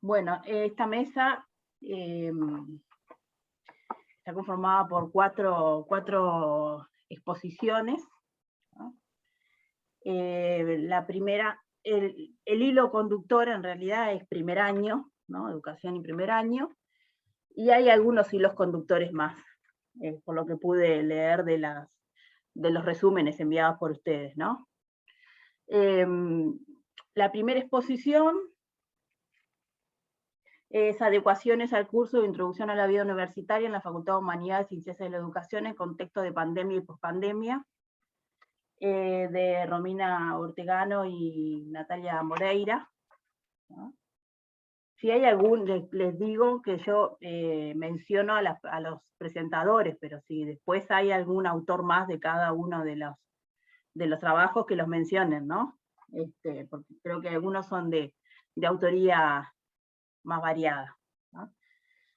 Bueno, esta mesa está conformada por cuatro exposiciones, ¿no? La primera, el hilo conductor en realidad es primer año, ¿no? Educación y primer año, y hay algunos hilos conductores más, por lo que pude leer de los resúmenes enviados por ustedes, ¿no? La primera exposición es adecuaciones al curso de Introducción a la Vida Universitaria en la Facultad de Humanidades y Ciencias de la Educación en contexto de pandemia y pospandemia, de Romina Ortegano y Natalia Moreira, ¿no? Si hay algún, les digo que yo menciono a los presentadores, pero si después hay algún autor más de cada uno de los trabajos, que los mencionen, ¿no? Porque creo que algunos son de autoría más variada, ¿no?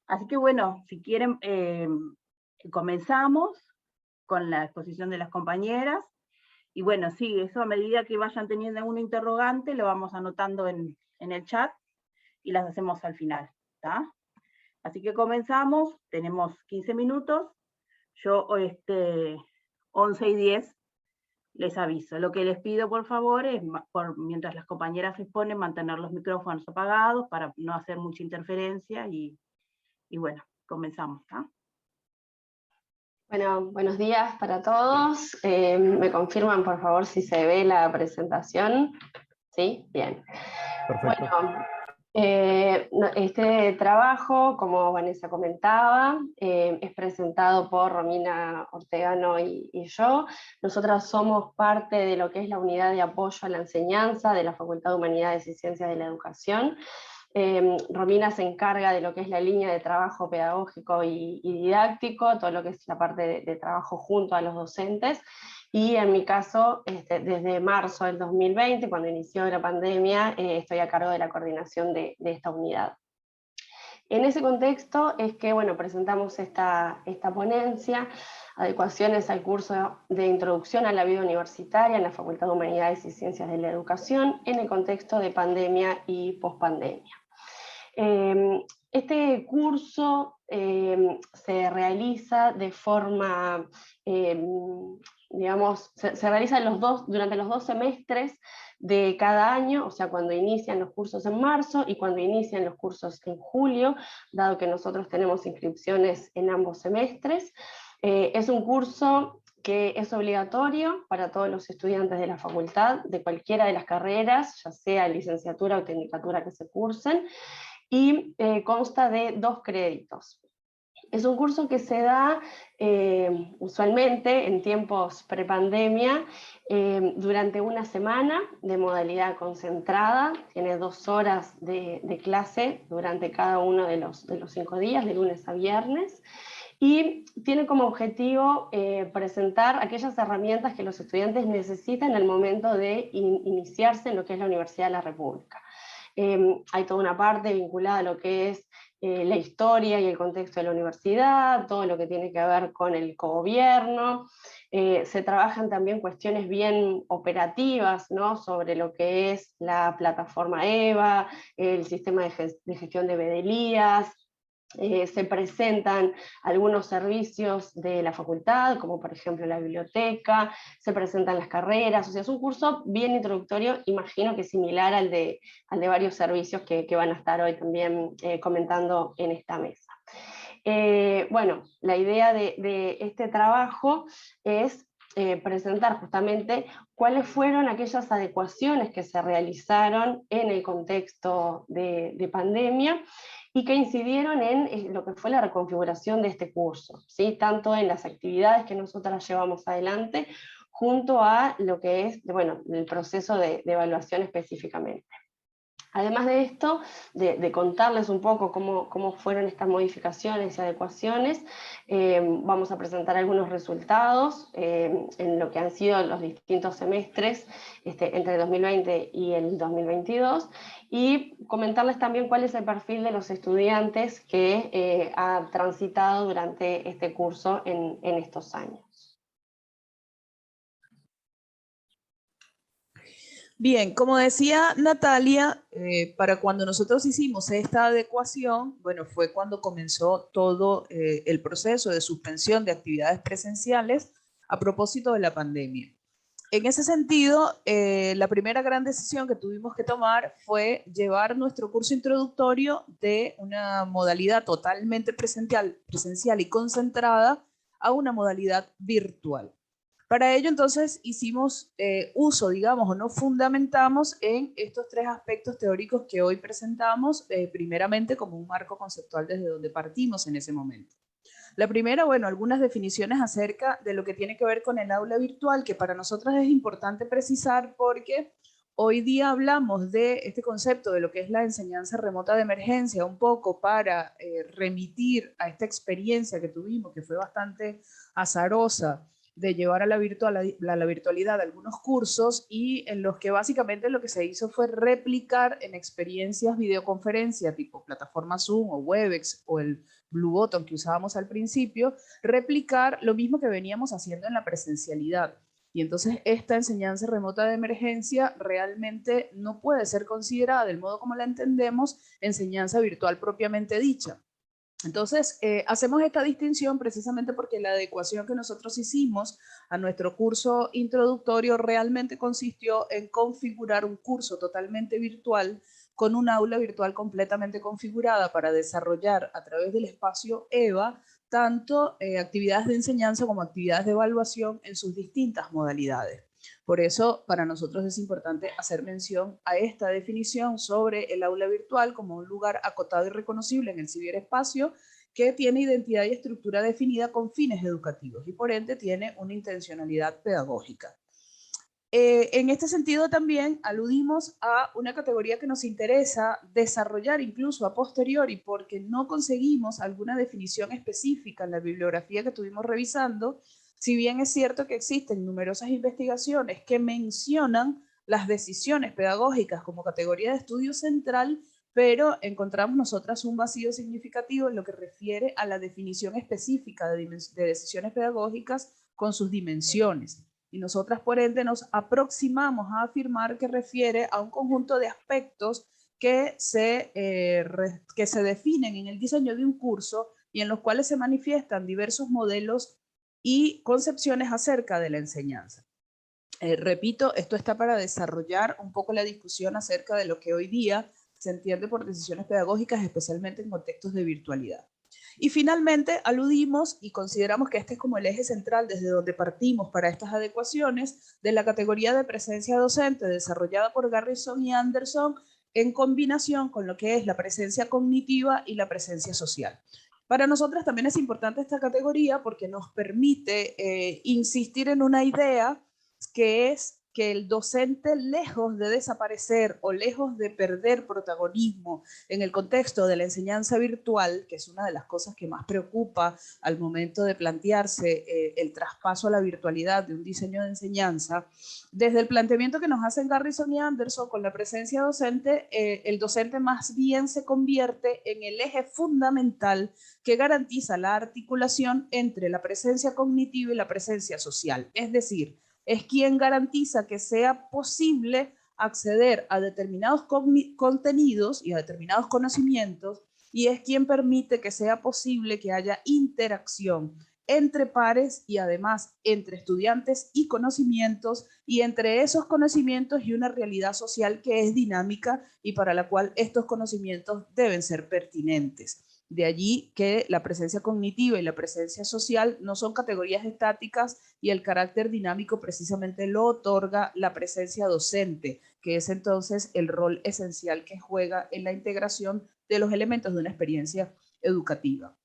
Así que bueno, si quieren, comenzamos con la exposición de las compañeras, y bueno, sí, eso a medida que vayan teniendo algún interrogante, lo vamos anotando en el chat, y las hacemos al final, ¿está? Así que comenzamos, tenemos 15 minutos, yo 11:10 les aviso. Lo que les pido, por favor, es, mientras las compañeras exponen, mantener los micrófonos apagados para no hacer mucha interferencia, y bueno, comenzamos, ¿tá? Bueno, buenos días para todos. ¿Me confirman, por favor, si se ve la presentación? ¿Sí? Bien. Perfecto. Bueno, este trabajo, como Vanessa comentaba, es presentado por Romina Ortegano y yo. Nosotras somos parte de lo que es la unidad de apoyo a la enseñanza de la Facultad de Humanidades y Ciencias de la Educación. Romina se encarga de lo que es la línea de trabajo pedagógico y didáctico, todo lo que es la parte de trabajo junto a los docentes, y en mi caso, desde marzo del 2020, cuando inició la pandemia, estoy a cargo de la coordinación de esta unidad. En ese contexto es que, bueno, presentamos esta ponencia, adecuaciones al curso de Introducción a la Vida Universitaria en la Facultad de Humanidades y Ciencias de la Educación, en el contexto de pandemia y pospandemia. Este curso se realiza de forma, digamos, se realiza durante los 2 semestres de cada año, o sea, cuando inician los cursos en marzo y cuando inician los cursos en julio, dado que nosotros tenemos inscripciones en ambos semestres. Es un curso que es obligatorio para todos los estudiantes de la facultad, de cualquiera de las carreras, ya sea licenciatura o tecnicatura que se cursen, y consta de 2 créditos. Es un curso que se da usualmente en tiempos prepandemia durante una semana de modalidad concentrada, tiene 2 horas de clase durante cada uno de los 5 días, de lunes a viernes, y tiene como objetivo presentar aquellas herramientas que los estudiantes necesitan en el momento de iniciarse en lo que es la Universidad de la República. Hay toda una parte vinculada a lo que es la historia y el contexto de la universidad, todo lo que tiene que ver con el cogobierno. Se trabajan también cuestiones bien operativas, ¿no?, sobre lo que es la plataforma EVA, el sistema de gestión de bedelías. Se presentan algunos servicios de la facultad, como por ejemplo la biblioteca, se presentan las carreras, o sea, es un curso bien introductorio, imagino que similar al de varios servicios que van a estar hoy también comentando en esta mesa. Bueno, la idea de este trabajo es presentar justamente cuáles fueron aquellas adecuaciones que se realizaron en el contexto de pandemia y que incidieron en lo que fue la reconfiguración de este curso, ¿sí?, tanto en las actividades que nosotras llevamos adelante, junto a lo que es, bueno, el proceso de evaluación específicamente. Además de esto, de contarles un poco cómo fueron estas modificaciones y adecuaciones, vamos a presentar algunos resultados en lo que han sido los distintos semestres entre el 2020 y el 2022, y comentarles también cuál es el perfil de los estudiantes que ha transitado durante este curso en estos años. Bien, como decía Natalia, para cuando nosotros hicimos esta adecuación, bueno, fue cuando comenzó todo el proceso de suspensión de actividades presenciales a propósito de la pandemia. En ese sentido, la primera gran decisión que tuvimos que tomar fue llevar nuestro curso introductorio de una modalidad totalmente presencial y concentrada a una modalidad virtual. Para ello, entonces, hicimos uso, digamos, o nos fundamentamos en estos tres aspectos teóricos que hoy presentamos, primeramente como un marco conceptual desde donde partimos en ese momento. La primera, bueno, algunas definiciones acerca de lo que tiene que ver con el aula virtual, que para nosotros es importante precisar porque hoy día hablamos de este concepto de lo que es la enseñanza remota de emergencia, un poco para remitir a esta experiencia que tuvimos, que fue bastante azarosa, de llevar a la virtualidad algunos cursos y en los que básicamente lo que se hizo fue replicar en experiencias videoconferencia tipo plataforma Zoom o Webex o el Blue Button que usábamos al principio, replicar lo mismo que veníamos haciendo en la presencialidad. Y entonces esta enseñanza remota de emergencia realmente no puede ser considerada del modo como la entendemos enseñanza virtual propiamente dicha. Entonces, hacemos esta distinción precisamente porque la adecuación que nosotros hicimos a nuestro curso introductorio realmente consistió en configurar un curso totalmente virtual con un aula virtual completamente configurada para desarrollar a través del espacio EVA tanto actividades de enseñanza como actividades de evaluación en sus distintas modalidades. Por eso, para nosotros es importante hacer mención a esta definición sobre el aula virtual como un lugar acotado y reconocible en el ciberespacio que tiene identidad y estructura definida con fines educativos y por ende tiene una intencionalidad pedagógica. En este sentido también aludimos a una categoría que nos interesa desarrollar incluso a posteriori porque no conseguimos alguna definición específica en la bibliografía que estuvimos revisando, si bien es cierto que existen numerosas investigaciones que mencionan las decisiones pedagógicas como categoría de estudio central, pero encontramos nosotras un vacío significativo en lo que refiere a la definición específica de decisiones pedagógicas con sus dimensiones. Y nosotras, por ende, nos aproximamos a afirmar que refiere a un conjunto de aspectos que se definen en el diseño de un curso y en los cuales se manifiestan diversos modelos y concepciones acerca de la enseñanza. Repito, esto está para desarrollar un poco la discusión acerca de lo que hoy día se entiende por decisiones pedagógicas, especialmente en contextos de virtualidad. Y finalmente aludimos y consideramos que este es como el eje central desde donde partimos para estas adecuaciones de la categoría de presencia docente desarrollada por Garrison y Anderson en combinación con lo que es la presencia cognitiva y la presencia social. Para nosotras también es importante esta categoría porque nos permite insistir en una idea que es que el docente, lejos de desaparecer o lejos de perder protagonismo en el contexto de la enseñanza virtual, que es una de las cosas que más preocupa al momento de plantearse el traspaso a la virtualidad de un diseño de enseñanza, desde el planteamiento que nos hacen Garrison y Anderson con la presencia docente, el docente más bien se convierte en el eje fundamental que garantiza la articulación entre la presencia cognitiva y la presencia social. Es decir, es quien garantiza que sea posible acceder a determinados contenidos y a determinados conocimientos y es quien permite que sea posible que haya interacción entre pares y además entre estudiantes y conocimientos y entre esos conocimientos y una realidad social que es dinámica y para la cual estos conocimientos deben ser pertinentes. De allí que la presencia cognitiva y la presencia social no son categorías estáticas y el carácter dinámico precisamente lo otorga la presencia docente, que es entonces el rol esencial que juega en la integración de los elementos de una experiencia educativa.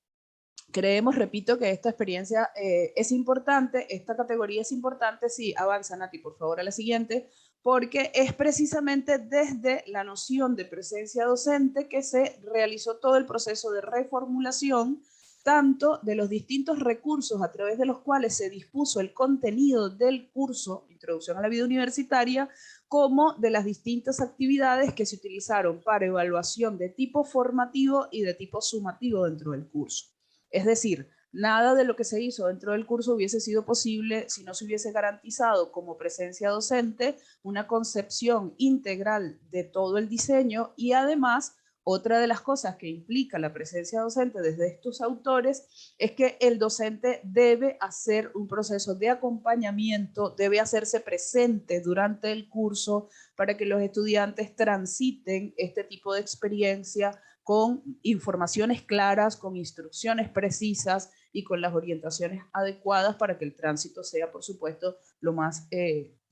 Creemos, repito, que esta experiencia es importante, esta categoría es importante. Sí, avanza Nati, por favor, a la siguiente, porque es precisamente desde la noción de presencia docente que se realizó todo el proceso de reformulación, tanto de los distintos recursos a través de los cuales se dispuso el contenido del curso Introducción a la Vida Universitaria, como de las distintas actividades que se utilizaron para evaluación de tipo formativo y de tipo sumativo dentro del curso. Es decir, Nada de lo que se hizo dentro del curso hubiese sido posible si no se hubiese garantizado como presencia docente una concepción integral de todo el diseño, y además otra de las cosas que implica la presencia docente desde estos autores es que el docente debe hacer un proceso de acompañamiento, debe hacerse presente durante el curso para que los estudiantes transiten este tipo de experiencia con informaciones claras, con instrucciones precisas y con las orientaciones adecuadas para que el tránsito sea, por supuesto, lo más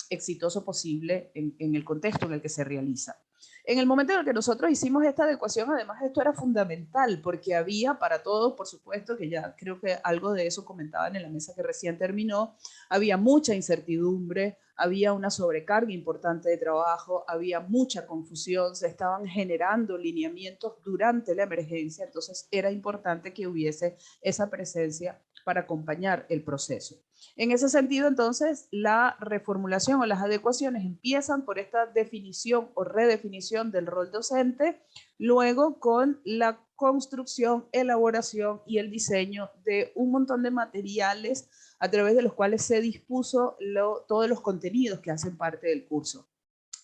exitoso posible en el contexto en el que se realiza. En el momento en el que nosotros hicimos esta adecuación, además esto era fundamental, porque había para todos, por supuesto, que ya creo que algo de eso comentaban en la mesa que recién terminó, había mucha incertidumbre, había una sobrecarga importante de trabajo, había mucha confusión, se estaban generando lineamientos durante la emergencia, entonces era importante que hubiese esa presencia para acompañar el proceso. En ese sentido, entonces, la reformulación o las adecuaciones empiezan por esta definición o redefinición del rol docente, luego con la construcción, elaboración y el diseño de un montón de materiales a través de los cuales se dispuso todos los contenidos que hacen parte del curso.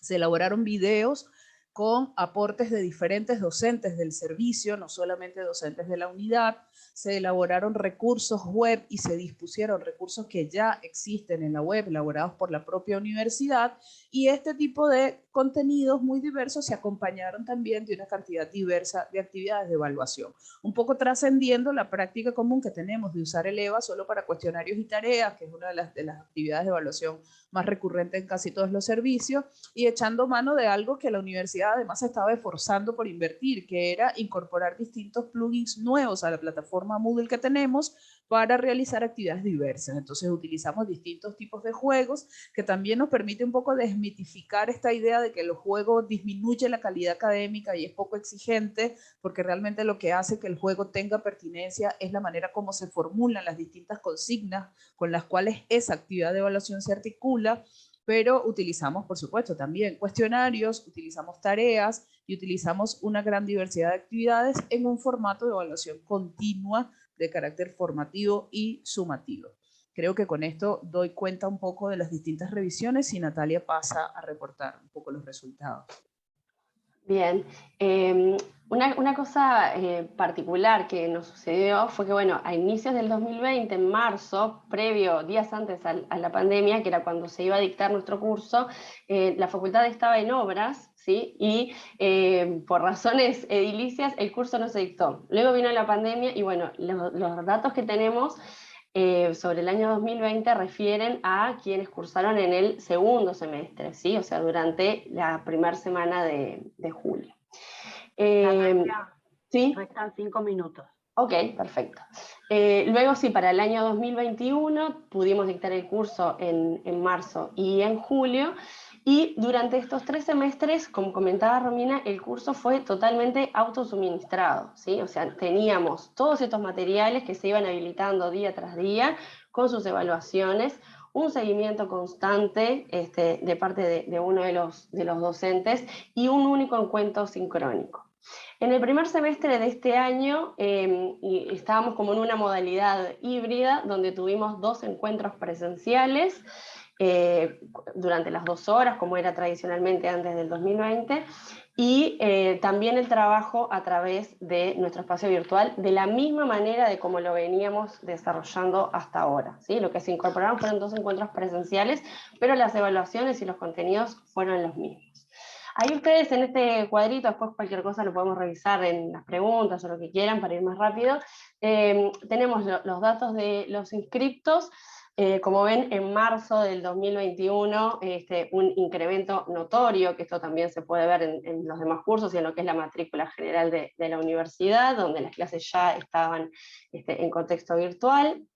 Se elaboraron videos con aportes de diferentes docentes del servicio, no solamente docentes de la unidad. Se elaboraron recursos web y se dispusieron recursos que ya existen en la web, elaborados por la propia universidad, y este tipo de contenidos muy diversos se acompañaron también de una cantidad diversa de actividades de evaluación, un poco trascendiendo la práctica común que tenemos de usar el EVA solo para cuestionarios y tareas, que es una de las actividades de evaluación más recurrente en casi todos los servicios, y echando mano de algo que la universidad además estaba esforzando por invertir, que era incorporar distintos plugins nuevos a la plataforma Moodle que tenemos para realizar actividades diversas. Entonces utilizamos distintos tipos de juegos, que también nos permite un poco desmitificar esta idea de que el juego disminuye la calidad académica y es poco exigente, porque realmente lo que hace que el juego tenga pertinencia es la manera como se formulan las distintas consignas con las cuales esa actividad de evaluación se articula, pero utilizamos, por supuesto, también cuestionarios, utilizamos tareas y utilizamos una gran diversidad de actividades en un formato de evaluación continua de carácter formativo y sumativo. Creo que con esto doy cuenta un poco de las distintas revisiones y Natalia pasa a reportar un poco los resultados. Bien, una cosa particular que nos sucedió fue que, bueno, a inicios del 2020, en marzo, previo, días antes a la pandemia, que era cuando se iba a dictar nuestro curso, la facultad estaba en obras, ¿sí? Y por razones edilicias el curso no se dictó. Luego vino la pandemia y, bueno, los datos que tenemos sobre el año 2020 refieren a quienes cursaron en el segundo semestre, ¿sí? O sea, durante la primera semana de julio. ¿Sí? Restan 5 minutos. Ok, perfecto. Luego sí, para el año 2021 pudimos dictar el curso en marzo y en julio, y durante estos 3 semestres, como comentaba Romina, el curso fue totalmente autosuministrado, ¿sí? O sea, teníamos todos estos materiales que se iban habilitando día tras día, con sus evaluaciones, un seguimiento constante de parte de uno de los docentes y un único encuentro sincrónico. En el primer semestre de este año estábamos como en una modalidad híbrida, donde tuvimos 2 encuentros presenciales durante las 2 horas, como era tradicionalmente antes del 2020, y también el trabajo a través de nuestro espacio virtual, de la misma manera de como lo veníamos desarrollando hasta ahora, ¿sí? Lo que se incorporaron fueron 2 encuentros presenciales, pero las evaluaciones y los contenidos fueron los mismos. Ahí ustedes en este cuadrito, después cualquier cosa lo podemos revisar en las preguntas o lo que quieran para ir más rápido, tenemos los datos de los inscriptos. Como ven, en marzo del 2021, un incremento notorio, que esto también se puede ver en los demás cursos y en lo que es la matrícula general de la universidad, donde las clases ya estaban en contexto virtual.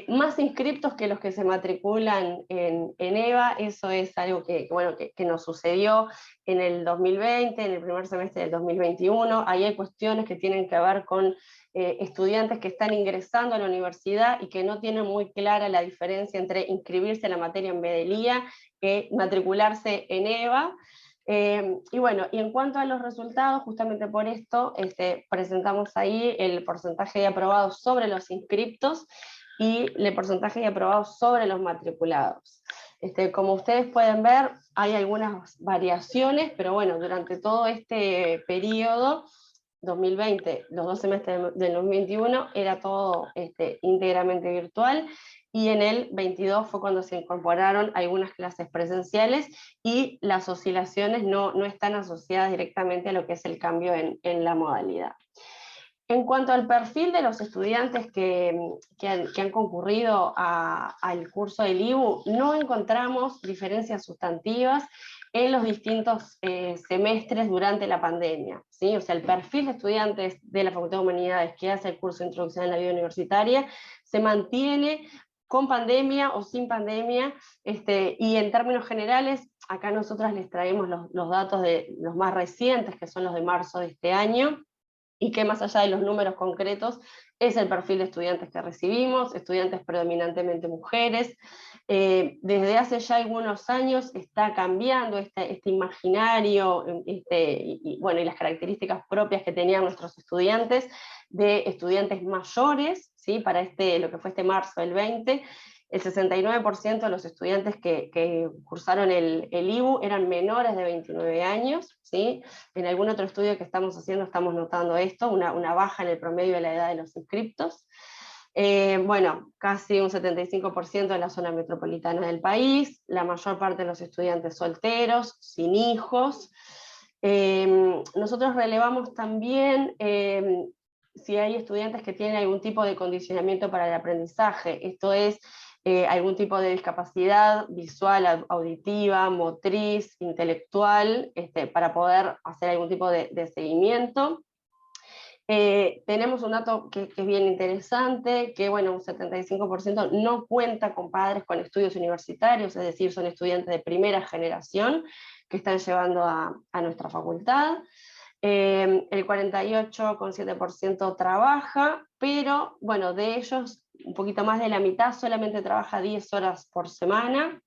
Más inscriptos que los que se matriculan en EVA, eso es algo que nos sucedió en el 2020, en el primer semestre del 2021. Ahí hay cuestiones que tienen que ver con estudiantes que están ingresando a la universidad y que no tienen muy clara la diferencia entre inscribirse en la materia en BDLIA que matricularse en EVA. Y bueno, y en cuanto a los resultados, justamente por esto presentamos ahí el porcentaje de aprobados sobre los inscriptos y el porcentaje de aprobados sobre los matriculados. Como ustedes pueden ver, hay algunas variaciones, pero bueno, durante todo este periodo, 2020, los 2 semestres del 2021, era todo íntegramente virtual, y en el 22 fue cuando se incorporaron algunas clases presenciales, y las oscilaciones no están asociadas directamente a lo que es el cambio en la modalidad. En cuanto al perfil de los estudiantes que han concurrido al curso del IBU, no encontramos diferencias sustantivas en los distintos semestres durante la pandemia, ¿sí? O sea, el perfil de estudiantes de la Facultad de Humanidades que hace el curso de Introducción a la Vida Universitaria se mantiene con pandemia o sin pandemia, y en términos generales, acá nosotros les traemos los datos de los más recientes, que son los de marzo de este año, y que más allá de los números concretos, es el perfil de estudiantes que recibimos, estudiantes predominantemente mujeres. Desde hace ya algunos años está cambiando este imaginario, y las características propias que tenían nuestros estudiantes, de estudiantes mayores, ¿sí? Para lo que fue marzo del 20, el 69% de los estudiantes que cursaron el IBU eran menores de 29 años, ¿sí? En algún otro estudio que estamos haciendo estamos notando esto, una baja en el promedio de la edad de los inscriptos. Casi un 75% en la zona metropolitana del país, la mayor parte de los estudiantes solteros, sin hijos. Nosotros relevamos también si hay estudiantes que tienen algún tipo de condicionamiento para el aprendizaje, esto es, algún tipo de discapacidad visual, auditiva, motriz, intelectual, para poder hacer algún tipo de seguimiento. Tenemos un dato que es bien interesante, que un 75% no cuenta con padres con estudios universitarios, es decir, son estudiantes de primera generación que están llevando a nuestra facultad. El 48,7% trabaja, pero de ellos un poquito más de la mitad solamente trabaja 10 horas por semana.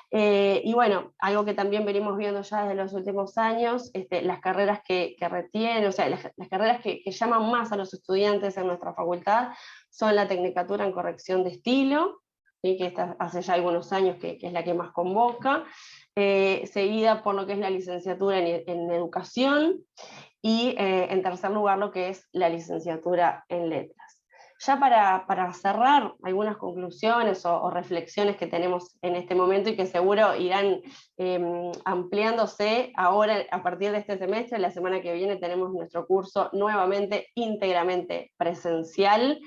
Algo que también venimos viendo ya desde los últimos años, las carreras que retienen, o sea, las carreras que llaman más a los estudiantes en nuestra facultad son la Tecnicatura en Corrección de Estilo, ¿sí? Que hace ya algunos años que es la que más convoca, seguida por lo que es la licenciatura en Educación, y en tercer lugar lo que es la licenciatura en Letras. Ya para cerrar algunas conclusiones o reflexiones que tenemos en este momento y que seguro irán ampliándose ahora a partir de este semestre. La semana que viene tenemos nuestro curso nuevamente íntegramente presencial.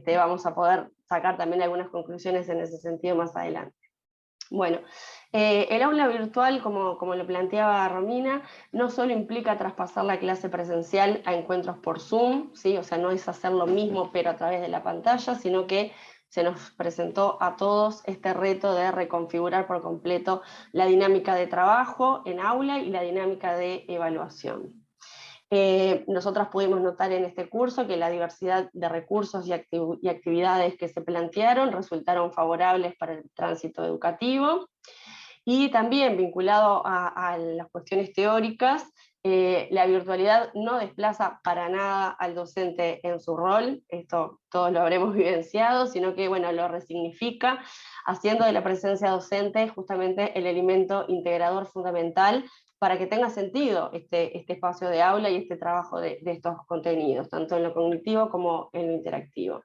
Vamos a poder sacar también algunas conclusiones en ese sentido más adelante. El aula virtual, como lo planteaba Romina, no solo implica traspasar la clase presencial a encuentros por Zoom, ¿sí? O sea, no es hacer lo mismo pero a través de la pantalla, sino que se nos presentó a todos este reto de reconfigurar por completo la dinámica de trabajo en aula y la dinámica de evaluación. Nosotras pudimos notar en este curso que la diversidad de recursos y actividades que se plantearon resultaron favorables para el tránsito educativo, y también vinculado a las cuestiones teóricas, la virtualidad no desplaza para nada al docente en su rol, esto todos lo habremos vivenciado, sino que lo resignifica, haciendo de la presencia docente justamente el elemento integrador fundamental para que tenga sentido este espacio de aula y este trabajo de estos contenidos, tanto en lo cognitivo como en lo interactivo.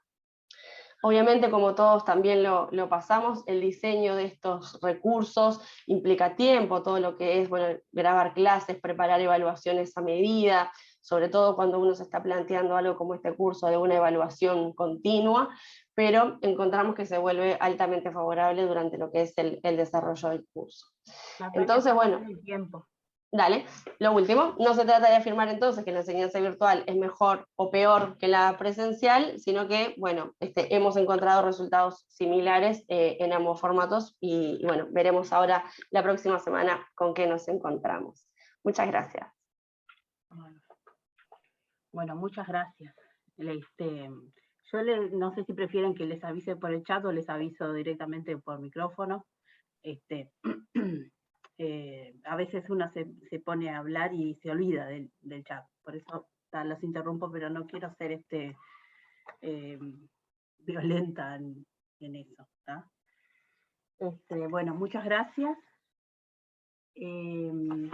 Obviamente, como todos también lo pasamos, el diseño de estos recursos implica tiempo, todo lo que es grabar clases, preparar evaluaciones a medida, sobre todo cuando uno se está planteando algo como este curso de una evaluación continua, pero encontramos que se vuelve altamente favorable durante lo que es el desarrollo del curso. Entonces, el tiempo. Dale, lo último, no se trata de afirmar entonces que la enseñanza virtual es mejor o peor que la presencial, sino que, hemos encontrado resultados similares en ambos formatos, y veremos ahora la próxima semana con qué nos encontramos. Muchas gracias. Bueno, muchas gracias. Yo no sé si prefieren que les avise por el chat o les aviso directamente por micrófono. a veces uno se pone a hablar y se olvida del chat. Por eso los interrumpo, pero no quiero ser violenta en eso. ¿Tá? Bueno, muchas gracias. Me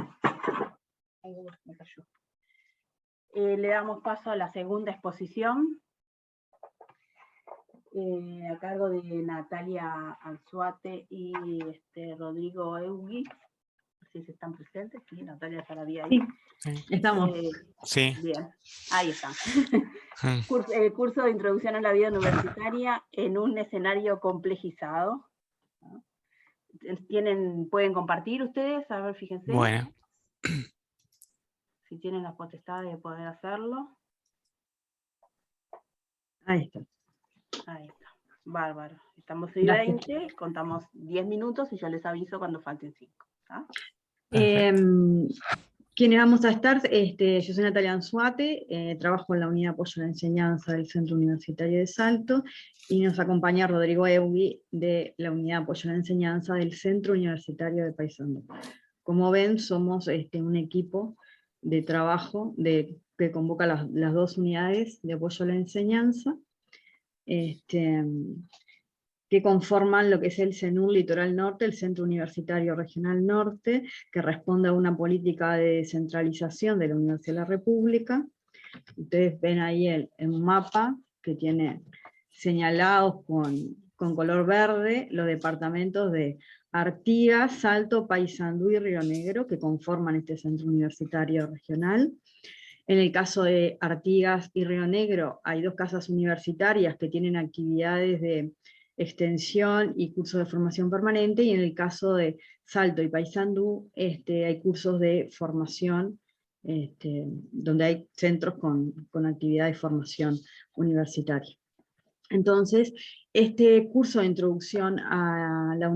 cayó. Le damos paso a la segunda exposición, a cargo de Natalia Anzuate y Rodrigo Eugui. Si se están presentes, sí, Natalia Sarabia ahí. Sí, estamos. Sí. Bien, ahí están. Curso de Introducción a la Vida Universitaria en un escenario complejizado. ¿Pueden compartir ustedes? A ver, fíjense. Bueno. Si tienen la potestad de poder hacerlo. Ahí está. Ahí está. Bárbaro. Estamos en 20, contamos 10 minutos y yo les aviso cuando falten 5. ¿Quiénes vamos a estar? Yo soy Natalia Anzuate, trabajo en la Unidad de Apoyo a la Enseñanza del Centro Universitario de Salto, y nos acompaña Rodrigo Eugui de la Unidad de Apoyo a la Enseñanza del Centro Universitario de Paysandú. Como ven, somos un equipo de trabajo que convoca las dos unidades de apoyo a la enseñanza, que conforman lo que es el CENUR Litoral Norte, el Centro Universitario Regional Norte, que responde a una política de descentralización de la Universidad de la República. Ustedes ven ahí el mapa que tiene señalados con color verde los departamentos de Artigas, Salto, Paysandú y Río Negro, que conforman este Centro Universitario Regional. En el caso de Artigas y Río Negro hay dos casas universitarias que tienen actividades de extensión y cursos de formación permanente, y en el caso de Salto y Paysandú hay cursos de formación, donde hay centros con actividad de formación universitaria. Entonces, este curso de introducción a la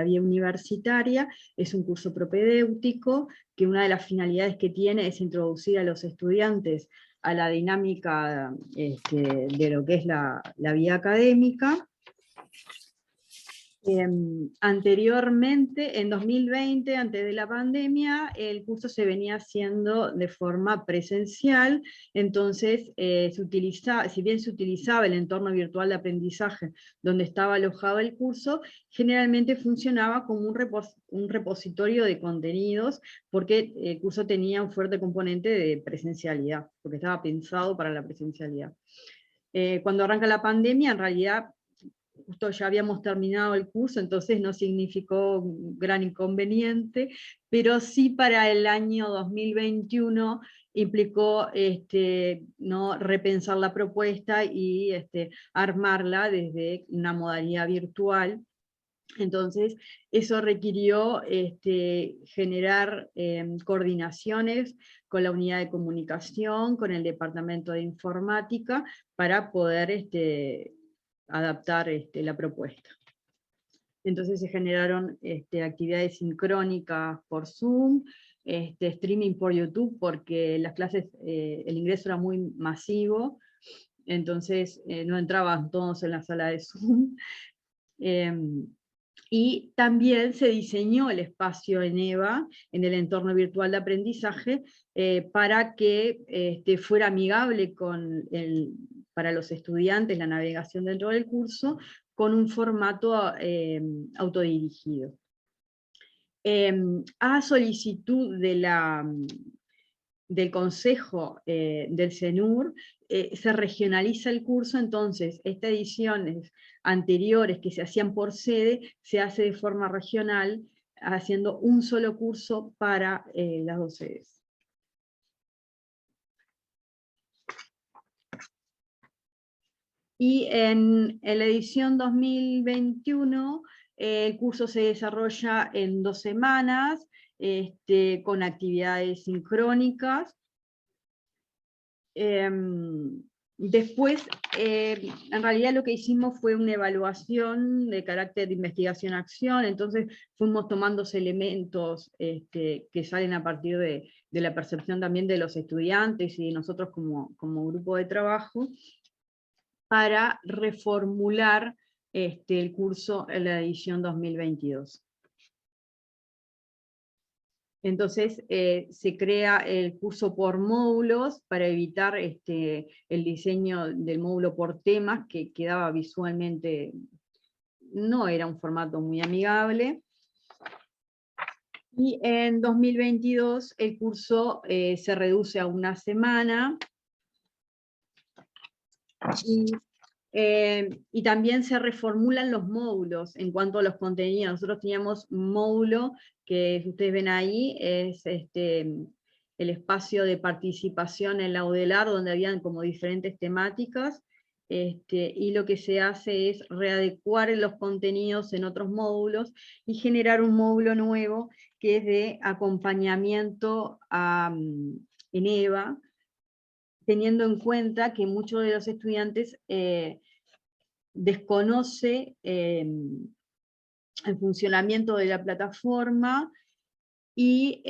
vida universitaria es un curso propedéutico, que una de las finalidades que tiene es introducir a los estudiantes a la dinámica de lo que es la vida académica. Anteriormente, en 2020, antes de la pandemia, el curso se venía haciendo de forma presencial, entonces si bien se utilizaba el entorno virtual de aprendizaje donde estaba alojado el curso, generalmente funcionaba como un repositorio de contenidos, porque el curso tenía un fuerte componente de presencialidad, porque estaba pensado para la presencialidad. Cuando arranca la pandemia, en realidad, justo ya habíamos terminado el curso, entonces no significó un gran inconveniente, pero sí para el año 2021 implicó no repensar la propuesta y armarla desde una modalidad virtual. Entonces, eso requirió generar coordinaciones con la unidad de comunicación, con el departamento de informática, para poder adaptar la propuesta. Entonces se generaron actividades sincrónicas por Zoom, streaming por YouTube, porque las clases, el ingreso era muy masivo, entonces no entraban todos en la sala de Zoom. Y también se diseñó el espacio en EVA, en el entorno virtual de aprendizaje, para que fuera amigable para los estudiantes la navegación dentro del curso, con un formato autodirigido. A solicitud del Consejo del CENUR, se regionaliza el curso, entonces estas ediciones anteriores que se hacían por sede, se hace de forma regional, haciendo un solo curso para las dos sedes. Y en la edición 2021, el curso se desarrolla en 2 semanas, con actividades sincrónicas. Después, en realidad lo que hicimos fue una evaluación de carácter de investigación-acción, entonces fuimos tomando elementos que salen a partir de la percepción también de los estudiantes y de nosotros como grupo de trabajo, para reformular el curso en la edición 2022. Entonces se crea el curso por módulos para evitar el diseño del módulo por temas, que quedaba visualmente, no era un formato muy amigable. Y en 2022 el curso se reduce a una semana. Y también se reformulan los módulos en cuanto a los contenidos. Nosotros teníamos un módulo que ustedes ven ahí, es el espacio de participación en la UDELAR, donde habían como diferentes temáticas, y lo que se hace es readecuar los contenidos en otros módulos y generar un módulo nuevo que es de acompañamiento en EVA, teniendo en cuenta que muchos de los estudiantes desconoce el funcionamiento de la plataforma, y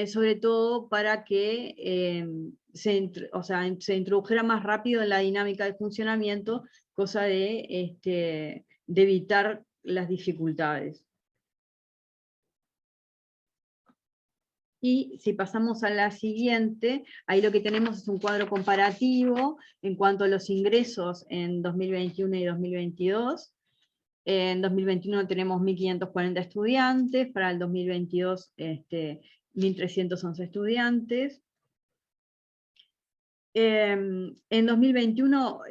sobre todo para que se introdujera más rápido en la dinámica de funcionamiento, cosa de evitar las dificultades. Y si pasamos a la siguiente, ahí lo que tenemos es un cuadro comparativo en cuanto a los ingresos en 2021 y 2022. En 2021 tenemos 1.540 estudiantes, para el 2022 1.311 estudiantes. En 2021,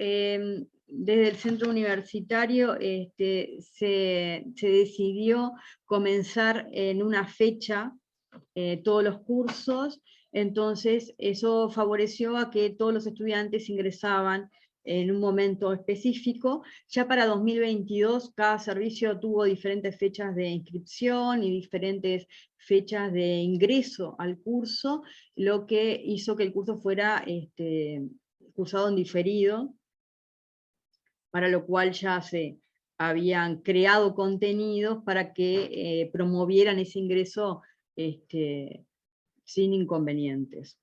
desde el centro universitario se decidió comenzar en una fecha todos los cursos, entonces eso favoreció a que todos los estudiantes ingresaban en un momento específico. Ya para 2022 cada servicio tuvo diferentes fechas de inscripción y diferentes fechas de ingreso al curso, lo que hizo que el curso fuera cursado en diferido, para lo cual ya se habían creado contenidos para que promovieran ese ingreso sin inconvenientes.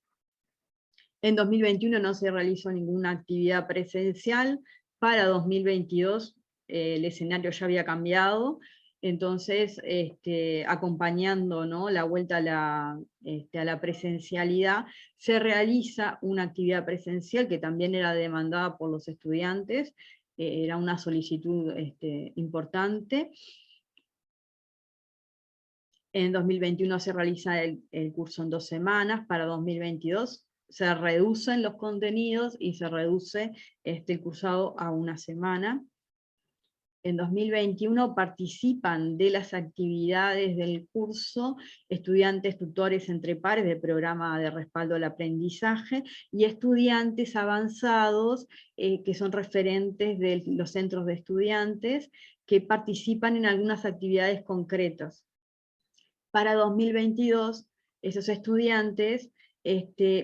En 2021 no se realizó ninguna actividad presencial. Para 2022 el escenario ya había cambiado, entonces acompañando, ¿no?, la vuelta a la presencialidad, se realiza una actividad presencial que también era demandada por los estudiantes, era una solicitud importante. En 2021 se realiza el curso en 2 semanas, para 2022 se reducen los contenidos y se reduce el cursado a 1 semana. En 2021 participan de las actividades del curso estudiantes tutores entre pares del programa de respaldo al aprendizaje y estudiantes avanzados que son referentes de los centros de estudiantes que participan en algunas actividades concretas. Para 2022 esos estudiantes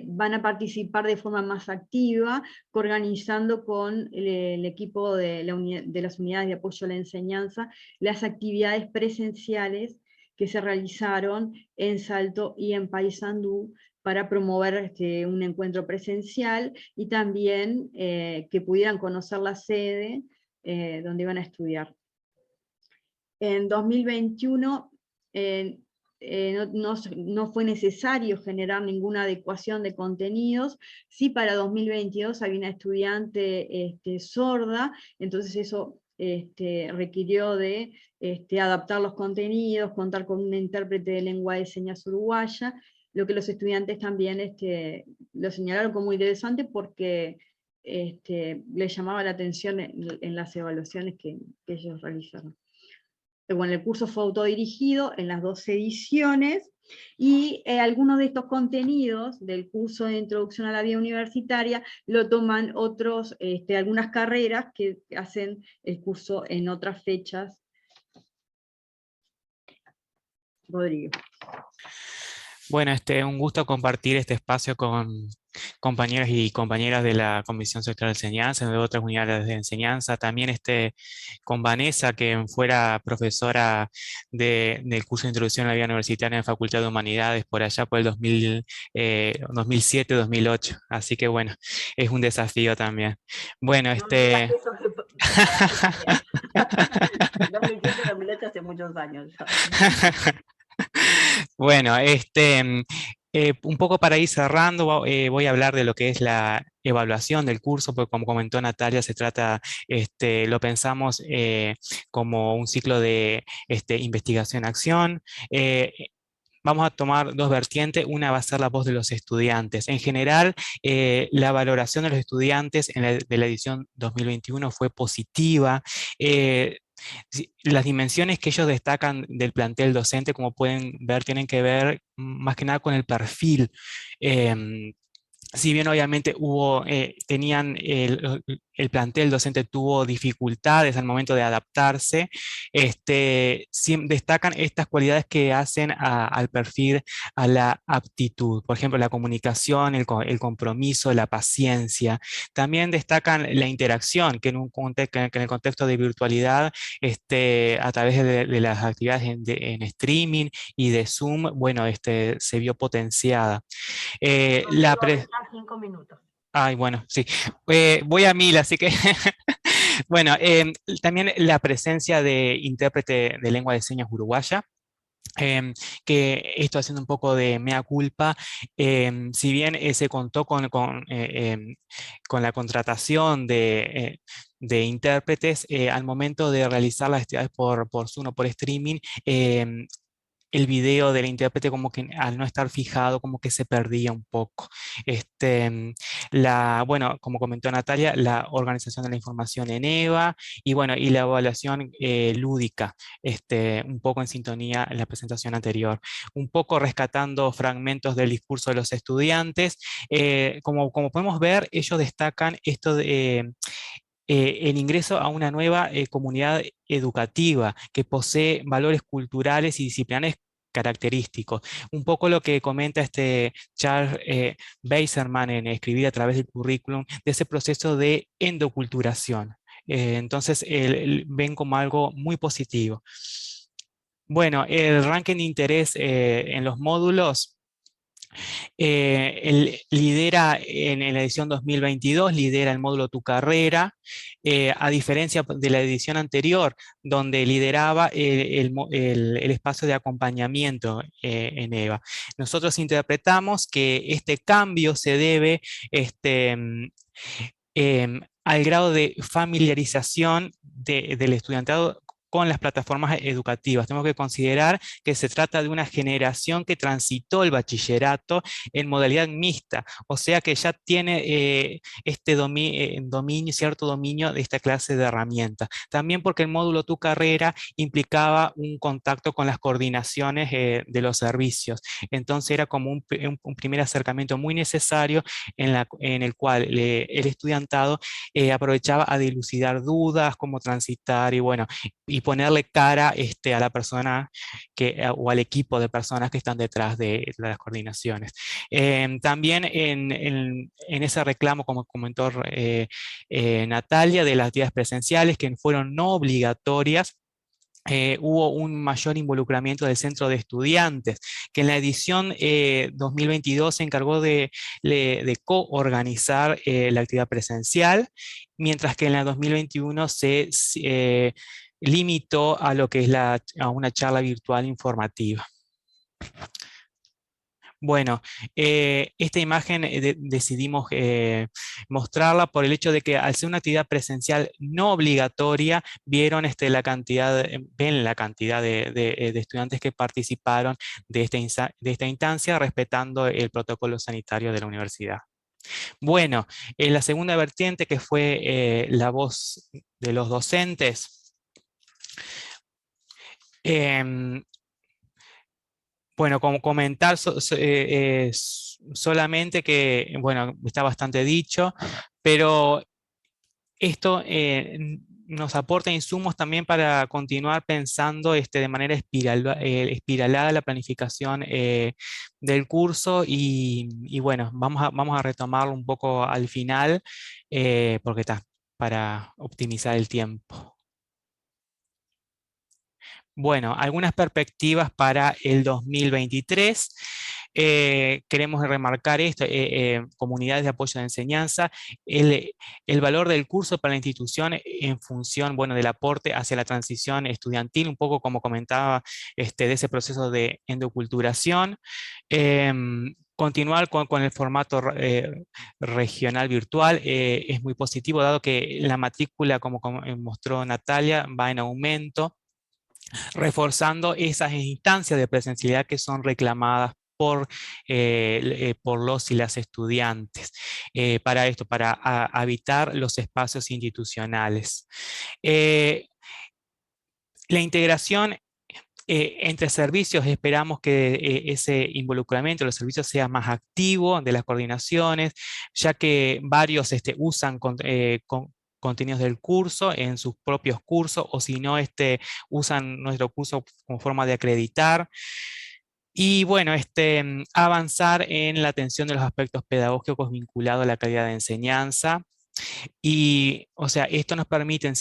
van a participar de forma más activa, organizando con el equipo de las unidades de apoyo a la enseñanza las actividades presenciales que se realizaron en Salto y en Paysandú para promover un encuentro presencial, y también que pudieran conocer la sede donde iban a estudiar. En 2021 no fue necesario generar ninguna adecuación de contenidos. Sí, para 2022 había una estudiante sorda, entonces eso requirió de adaptar los contenidos, contar con un intérprete de lengua de señas uruguaya, lo que los estudiantes también lo señalaron como interesante porque les llamaba la atención en las evaluaciones que ellos realizaron. Bueno, el curso fue autodirigido en las 2 ediciones, y algunos de estos contenidos del curso de Introducción a la Vida Universitaria lo toman algunas carreras que hacen el curso en otras fechas. Rodrigo. Bueno, un gusto compartir este espacio con compañeros y compañeras de la Comisión Sectorial de Enseñanza, de otras unidades de enseñanza, también con Vanessa, que fuera profesora del curso de Introducción a la Vida Universitaria en la Facultad de Humanidades, por allá por el 2007-2008, así que bueno, es un desafío también. Bueno, 2007-2008 hace muchos años. Bueno, un poco para ir cerrando, voy a hablar de lo que es la evaluación del curso, porque como comentó Natalia, se trata, lo pensamos como un ciclo de investigación-acción. Vamos a tomar dos vertientes, una va a ser la voz de los estudiantes. En general, la valoración de los estudiantes de la edición 2021 fue positiva. Las dimensiones que ellos destacan del plantel docente, como pueden ver, tienen que ver más que nada con el perfil. Em, si bien obviamente tenían el plantel docente tuvo dificultades al momento de adaptarse, destacan estas cualidades que hacen al perfil, a la aptitud, por ejemplo, la comunicación, el compromiso, la paciencia. También destacan la interacción, que que en el contexto de virtualidad, a través de las actividades en streaming y de Zoom, bueno, se vio potenciada. La pre- 5 minutos. Ay, bueno, sí. Voy a 1000, así que bueno, también la presencia de intérprete de lengua de señas uruguaya, que esto haciendo un poco de mea culpa, si bien se contó con la contratación de intérpretes, al momento de realizar las actividades por Zoom o por streaming, el video del intérprete como que al no estar fijado como que se perdía un poco. Bueno, como comentó Natalia, la organización de la información en EVA y bueno, y la evaluación lúdica, un poco en sintonía en la presentación anterior, un poco rescatando fragmentos del discurso de los estudiantes. Como podemos ver, ellos destacan esto de el ingreso a una nueva comunidad educativa que posee valores culturales y disciplinares característicos. Un poco lo que comenta Charles Beiserman en Escribir a través del currículum, de ese proceso de endoculturación. Entonces, ven como algo muy positivo. Bueno, el ranking de interés en los módulos lidera en la edición 2022, lidera el módulo Tu Carrera, a diferencia de la edición anterior, donde lideraba el espacio de acompañamiento en EVA. Nosotros interpretamos que este cambio se debe al grado de familiarización del estudiantado con las plataformas educativas. Tenemos que considerar que se trata de una generación que transitó el bachillerato en modalidad mixta, o sea que ya tiene cierto dominio de esta clase de herramientas. También porque el módulo Tu Carrera implicaba un contacto con las coordinaciones de los servicios. Entonces era como un primer acercamiento muy necesario en el cual el estudiantado aprovechaba a dilucidar dudas, cómo transitar y bueno, y ponerle cara a la persona o al equipo de personas que están detrás de las coordinaciones. También en ese reclamo, como comentó Natalia, de las actividades presenciales que fueron no obligatorias, hubo un mayor involucramiento del centro de estudiantes, que en la edición 2022 se encargó de coorganizar la actividad presencial, mientras que en la 2021 se limitó a lo que es a una charla virtual informativa. Bueno, esta imagen decidimos mostrarla por el hecho de que al ser una actividad presencial no obligatoria, ven la cantidad de estudiantes que participaron de esta instancia, respetando el protocolo sanitario de la universidad. Bueno, en la segunda vertiente, que fue la voz de los docentes, bueno, como comentar solamente que, bueno, está bastante dicho, pero esto nos aporta insumos también para continuar pensando de manera espiralada la planificación del curso y bueno, vamos a retomarlo un poco al final porque está para optimizar el tiempo. Bueno, algunas perspectivas para el 2023. queremos remarcar esto, comunidades de apoyo de enseñanza, el valor del curso para la institución en función, bueno, del aporte hacia la transición estudiantil, un poco como comentaba, de ese proceso de endoculturación. Continuar con el formato regional virtual es muy positivo, dado que la matrícula, como mostró Natalia, va en aumento, reforzando esas instancias de presencialidad que son reclamadas por los y las estudiantes, para esto, para habitar los espacios institucionales. La integración entre servicios, esperamos que ese involucramiento de los servicios sea más activo de las coordinaciones, ya que varios usan contenidos del curso en sus propios cursos, o si no, usan nuestro curso como forma de acreditar. Y bueno, avanzar en la atención de los aspectos pedagógicos vinculados a la calidad de enseñanza. Y, o sea, esto nos permite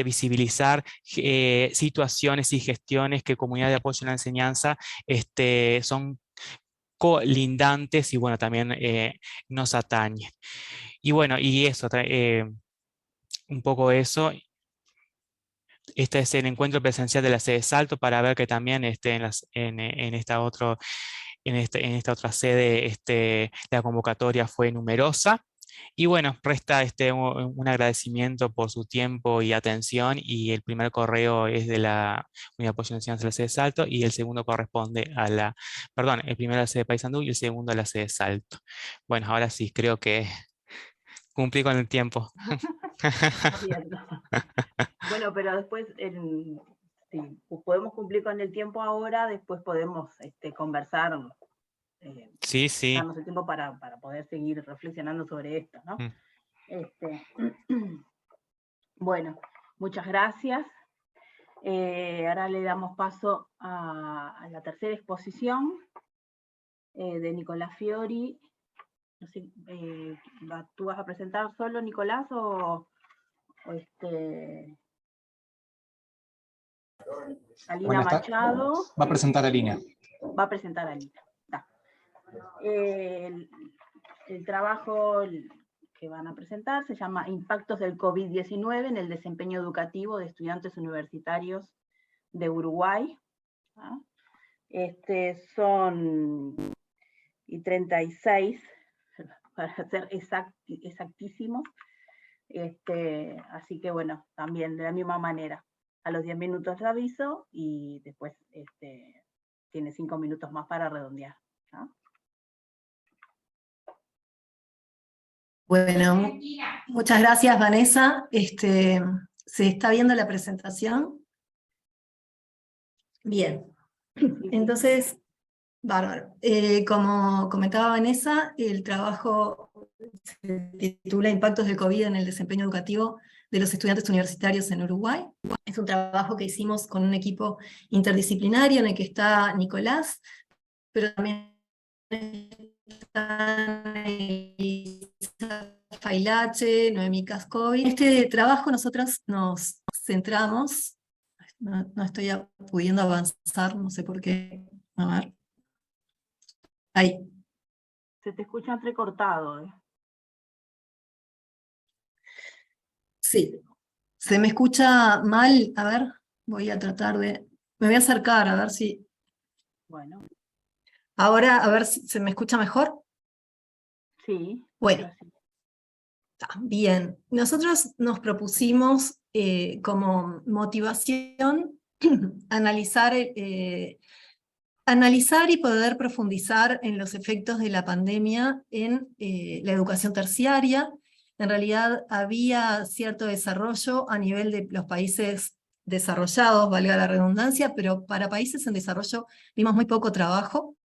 visibilizar situaciones y gestiones que comunidad de apoyo en la enseñanza son colindantes y, bueno, también nos atañen. Y bueno, y eso, un poco eso. Este es el encuentro presencial de la sede Salto, para ver que también en esta otra sede la convocatoria fue numerosa. Y bueno, resta un agradecimiento por su tiempo y atención, y el primer correo es de la Unidad de Apoyo en Enseñanza de la sede Salto, y el segundo corresponde el primero a la sede Paysandú y el segundo a la sede Salto. Bueno, ahora sí, creo que cumplí con el tiempo. Bueno, pero después, si podemos cumplir con el tiempo ahora, después podemos conversar, sí, sí. darnos el tiempo para poder seguir reflexionando sobre esto, ¿no? Bueno, muchas gracias. Ahora le damos paso a la tercera exposición de Nicolás Fiori. No sé, ¿tú vas a presentar solo, Nicolás, o Alina Machado? Va a presentar a Alina. Va a presentar a Alina. El trabajo que van a presentar se llama Impactos del COVID-19 en el desempeño educativo de estudiantes universitarios de Uruguay. Son 36, para ser exactísimos. Así que bueno, también de la misma manera. A los 10 minutos le aviso, y después tiene 5 minutos más para redondear, ¿no? Bueno, muchas gracias, Vanessa. ¿Se está viendo la presentación? Bien. Entonces, bárbaro. Como comentaba Vanessa, el trabajo se titula Impactos del COVID en el desempeño educativo de los estudiantes universitarios en Uruguay. Es un trabajo que hicimos con un equipo interdisciplinario en el que está Nicolás, pero también están Failache, Noemí Cascovi. En este trabajo nosotros nos centramos, no estoy pudiendo avanzar, no sé por qué. A ver. Ahí. Se te escucha entrecortado, ¿eh? Sí. ¿Se me escucha mal? A ver, voy a tratar de... Me voy a acercar a ver si... Bueno. Ahora, a ver si se me escucha mejor. Sí. Bueno. Bien. Nosotros nos propusimos como motivación analizar y poder profundizar en los efectos de la pandemia en la educación terciaria. En realidad había cierto desarrollo a nivel de los países desarrollados, valga la redundancia, pero para países en desarrollo vimos muy poco trabajo.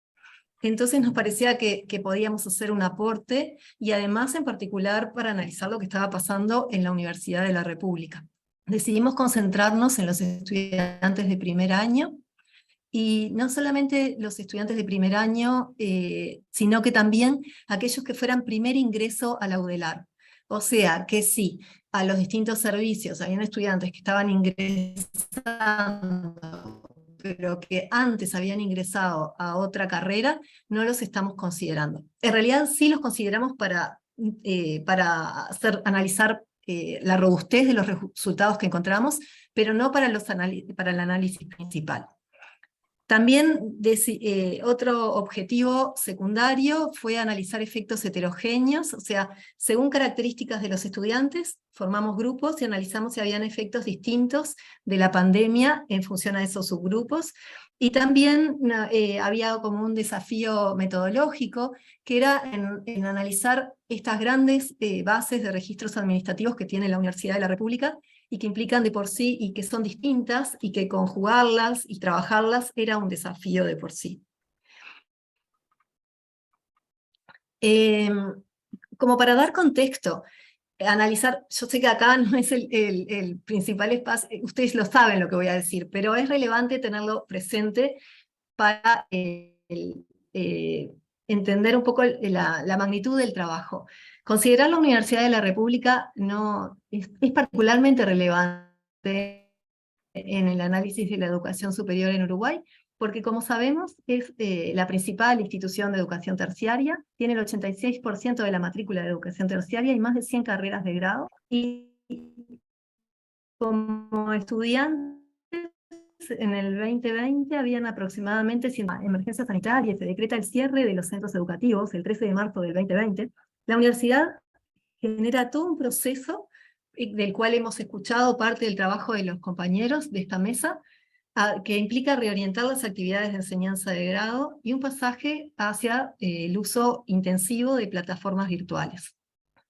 Entonces nos parecía que podíamos hacer un aporte, y además en particular para analizar lo que estaba pasando en la Universidad de la República. Decidimos concentrarnos en los estudiantes de primer año, y no solamente los estudiantes de primer año, sino que también aquellos que fueran primer ingreso a la UDELAR. O sea, que sí, a los distintos servicios habían estudiantes que estaban ingresando pero que antes habían ingresado a otra carrera, no los estamos considerando. En realidad sí los consideramos para analizar la robustez de los resultados que encontramos, pero no para el análisis principal. También otro objetivo secundario fue analizar efectos heterogéneos, o sea, según características de los estudiantes, formamos grupos y analizamos si habían efectos distintos de la pandemia en función a esos subgrupos. Y también había como un desafío metodológico, que era en analizar estas grandes bases de registros administrativos que tiene la Universidad de la República, y que implican de por sí, y que son distintas, y que conjugarlas y trabajarlas era un desafío de por sí. Como para dar contexto, analizar, yo sé que acá no es el principal espacio, ustedes lo saben lo que voy a decir, pero es relevante tenerlo presente para entender un poco la magnitud del trabajo. Considerar la Universidad de la República es particularmente relevante en el análisis de la educación superior en Uruguay, porque como sabemos es la principal institución de educación terciaria, tiene el 86% de la matrícula de educación terciaria y más de 100 carreras de grado, y como estudiantes en el 2020 habían aproximadamente 100 emergencias sanitarias, se decreta el cierre de los centros educativos el 13 de marzo del 2020, la universidad genera todo un proceso del cual hemos escuchado parte del trabajo de los compañeros de esta mesa, que implica reorientar las actividades de enseñanza de grado y un pasaje hacia el uso intensivo de plataformas virtuales.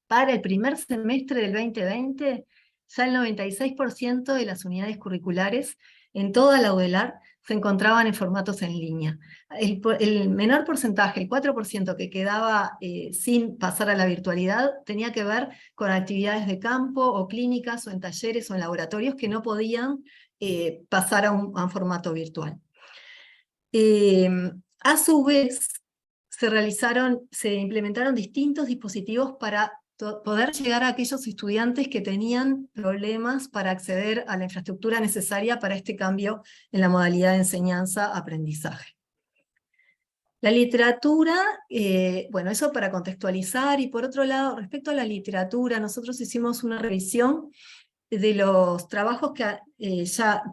Para el primer semestre del 2020, ya el 96% de las unidades curriculares en toda la UDELAR se encontraban en formatos en línea. El menor porcentaje, el 4% que quedaba sin pasar a la virtualidad, tenía que ver con actividades de campo, o clínicas, o en talleres, o en laboratorios que no podían pasar a un formato virtual. A su vez, se implementaron distintos dispositivos para poder llegar a aquellos estudiantes que tenían problemas para acceder a la infraestructura necesaria para este cambio en la modalidad de enseñanza-aprendizaje. La literatura, bueno, eso para contextualizar, y por otro lado, respecto a la literatura, nosotros hicimos una revisión de los trabajos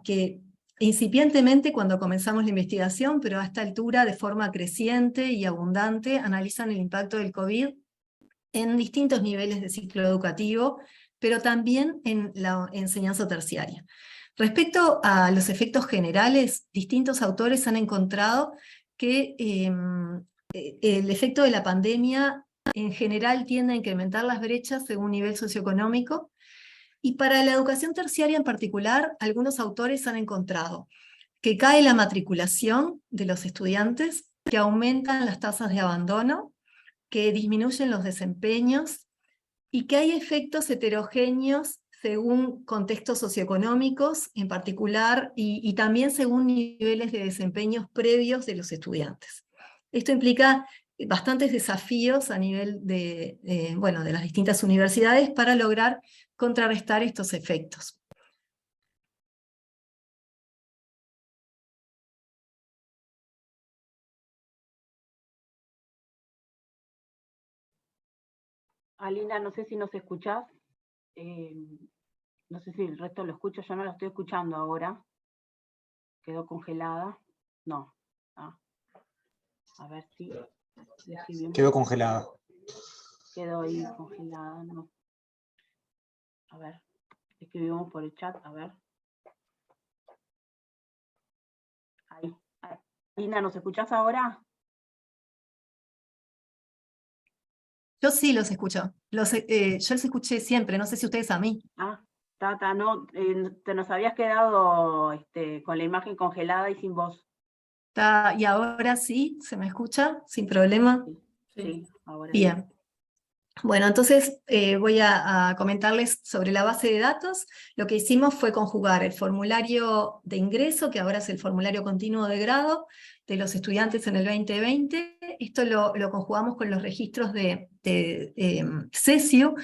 que incipientemente cuando comenzamos la investigación, pero a esta altura de forma creciente y abundante, analizan el impacto del COVID en distintos niveles de ciclo educativo, pero también en la enseñanza terciaria. Respecto a los efectos generales, distintos autores han encontrado que el efecto de la pandemia en general tiende a incrementar las brechas según nivel socioeconómico, y para la educación terciaria en particular, algunos autores han encontrado que cae la matriculación de los estudiantes, que aumentan las tasas de abandono, que disminuyen los desempeños, y que hay efectos heterogéneos según contextos socioeconómicos en particular, y también según niveles de desempeños previos de los estudiantes. Esto implica bastantes desafíos a nivel de las distintas universidades para lograr contrarrestar estos efectos. Alina, no sé si nos escuchás. No sé si el resto lo escucha, yo no la estoy escuchando ahora. Quedó congelada. No. Ah. A ver si... Quedó congelada. Quedó ahí congelada, no. A ver, escribimos por el chat, a ver. Ahí. Alina, ¿nos escuchás ahora? Yo sí los escucho. Yo los escuché siempre, no sé si ustedes a mí. Ah, no, te nos habías quedado con la imagen congelada y sin voz. Y ahora sí, ¿se me escucha? Sin problema. Sí, ahora bien. Sí. Bueno, entonces voy a comentarles sobre la base de datos. Lo que hicimos fue conjugar el formulario de ingreso, que ahora es el formulario continuo de grado, de los estudiantes en el 2020. Esto lo conjugamos con los registros de CESIU,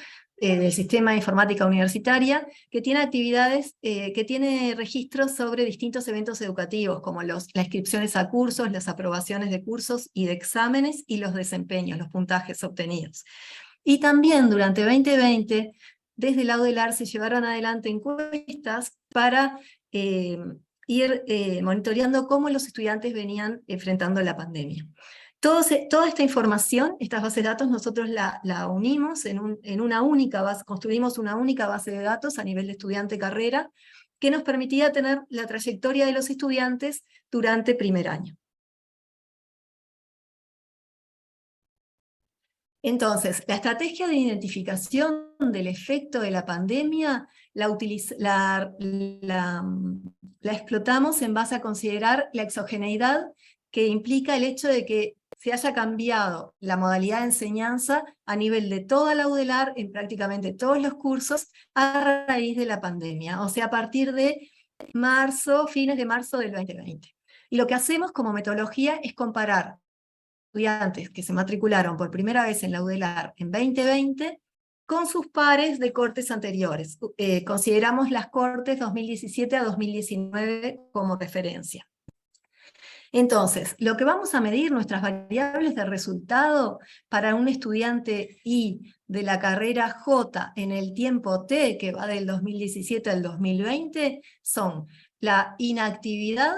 del Sistema de Informática Universitaria, que tiene actividades, que tiene registros sobre distintos eventos educativos, como las inscripciones a cursos, las aprobaciones de cursos y de exámenes, y los desempeños, los puntajes obtenidos. Y también durante 2020, desde el AUDELAR se llevaron adelante encuestas para ir monitoreando cómo los estudiantes venían enfrentando la pandemia. Toda esta información, estas bases de datos, nosotros la unimos en una única base, construimos una única base de datos a nivel de estudiante-carrera, que nos permitía tener la trayectoria de los estudiantes durante primer año. Entonces, la estrategia de identificación del efecto de la pandemia la explotamos en base a considerar la exogeneidad que implica el hecho de que se haya cambiado la modalidad de enseñanza a nivel de toda la UDELAR, en prácticamente todos los cursos, a raíz de la pandemia, o sea, a partir de fines de marzo del 2020. Y lo que hacemos como metodología es comparar estudiantes que se matricularon por primera vez en la UDELAR en 2020 con sus pares de cortes anteriores. Consideramos las cortes 2017 a 2019 como referencia. Entonces, lo que vamos a medir, nuestras variables de resultado para un estudiante I de la carrera J en el tiempo T, que va del 2017 al 2020, son la inactividad,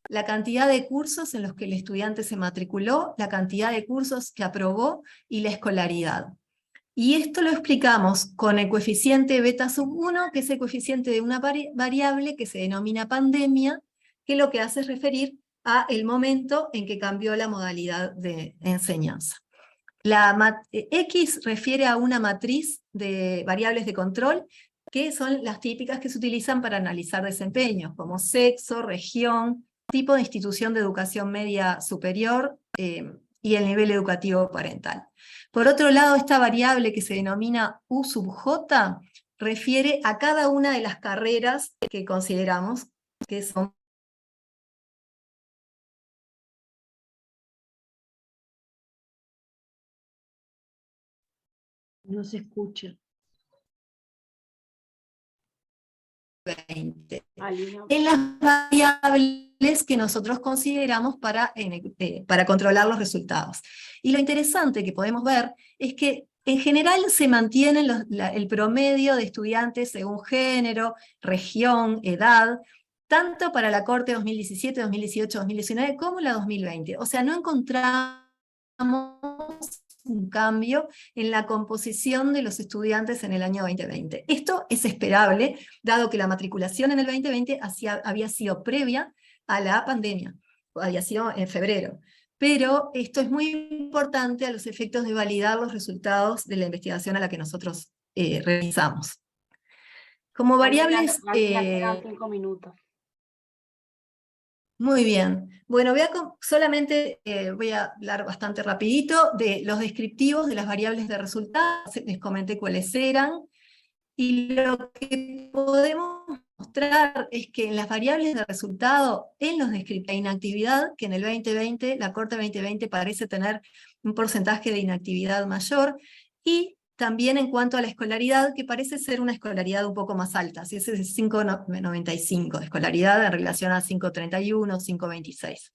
la cantidad de cursos en los que el estudiante se matriculó, la cantidad de cursos que aprobó y la escolaridad. Y esto lo explicamos con el coeficiente beta sub 1, que es el coeficiente de una variable que se denomina pandemia, que lo que hace es referir a el momento en que cambió la modalidad de enseñanza. X refiere a una matriz de variables de control, que son las típicas que se utilizan para analizar desempeños, como sexo, región, tipo de institución de educación media superior y el nivel educativo parental. Por otro lado, esta variable que se denomina U sub J refiere a cada una de las carreras que consideramos que son. No se escucha. 20. En las variables que nosotros consideramos para controlar los resultados. Y lo interesante que podemos ver es que en general se mantiene el promedio de estudiantes según género, región, edad, tanto para la corte 2017, 2018, 2019, como la 2020. O sea, no encontramos un cambio en la composición de los estudiantes en el año 2020. Esto es esperable, dado que la matriculación en el 2020 había sido previa a la pandemia, había sido en febrero. Pero esto es muy importante a los efectos de validar los resultados de la investigación a la que nosotros realizamos. Como variables. 5 minutos. Muy bien. Bueno, solamente voy a hablar bastante rapidito de los descriptivos de las variables de resultados. Les comenté cuáles eran. Y lo que podemos mostrar es que en las variables de resultado, en los descriptivos de inactividad, que en el 2020, la Corte 2020 parece tener un porcentaje de inactividad mayor, y también en cuanto a la escolaridad, que parece ser una escolaridad un poco más alta, si ese es 5,95 de escolaridad en relación a 5,31, 5,26.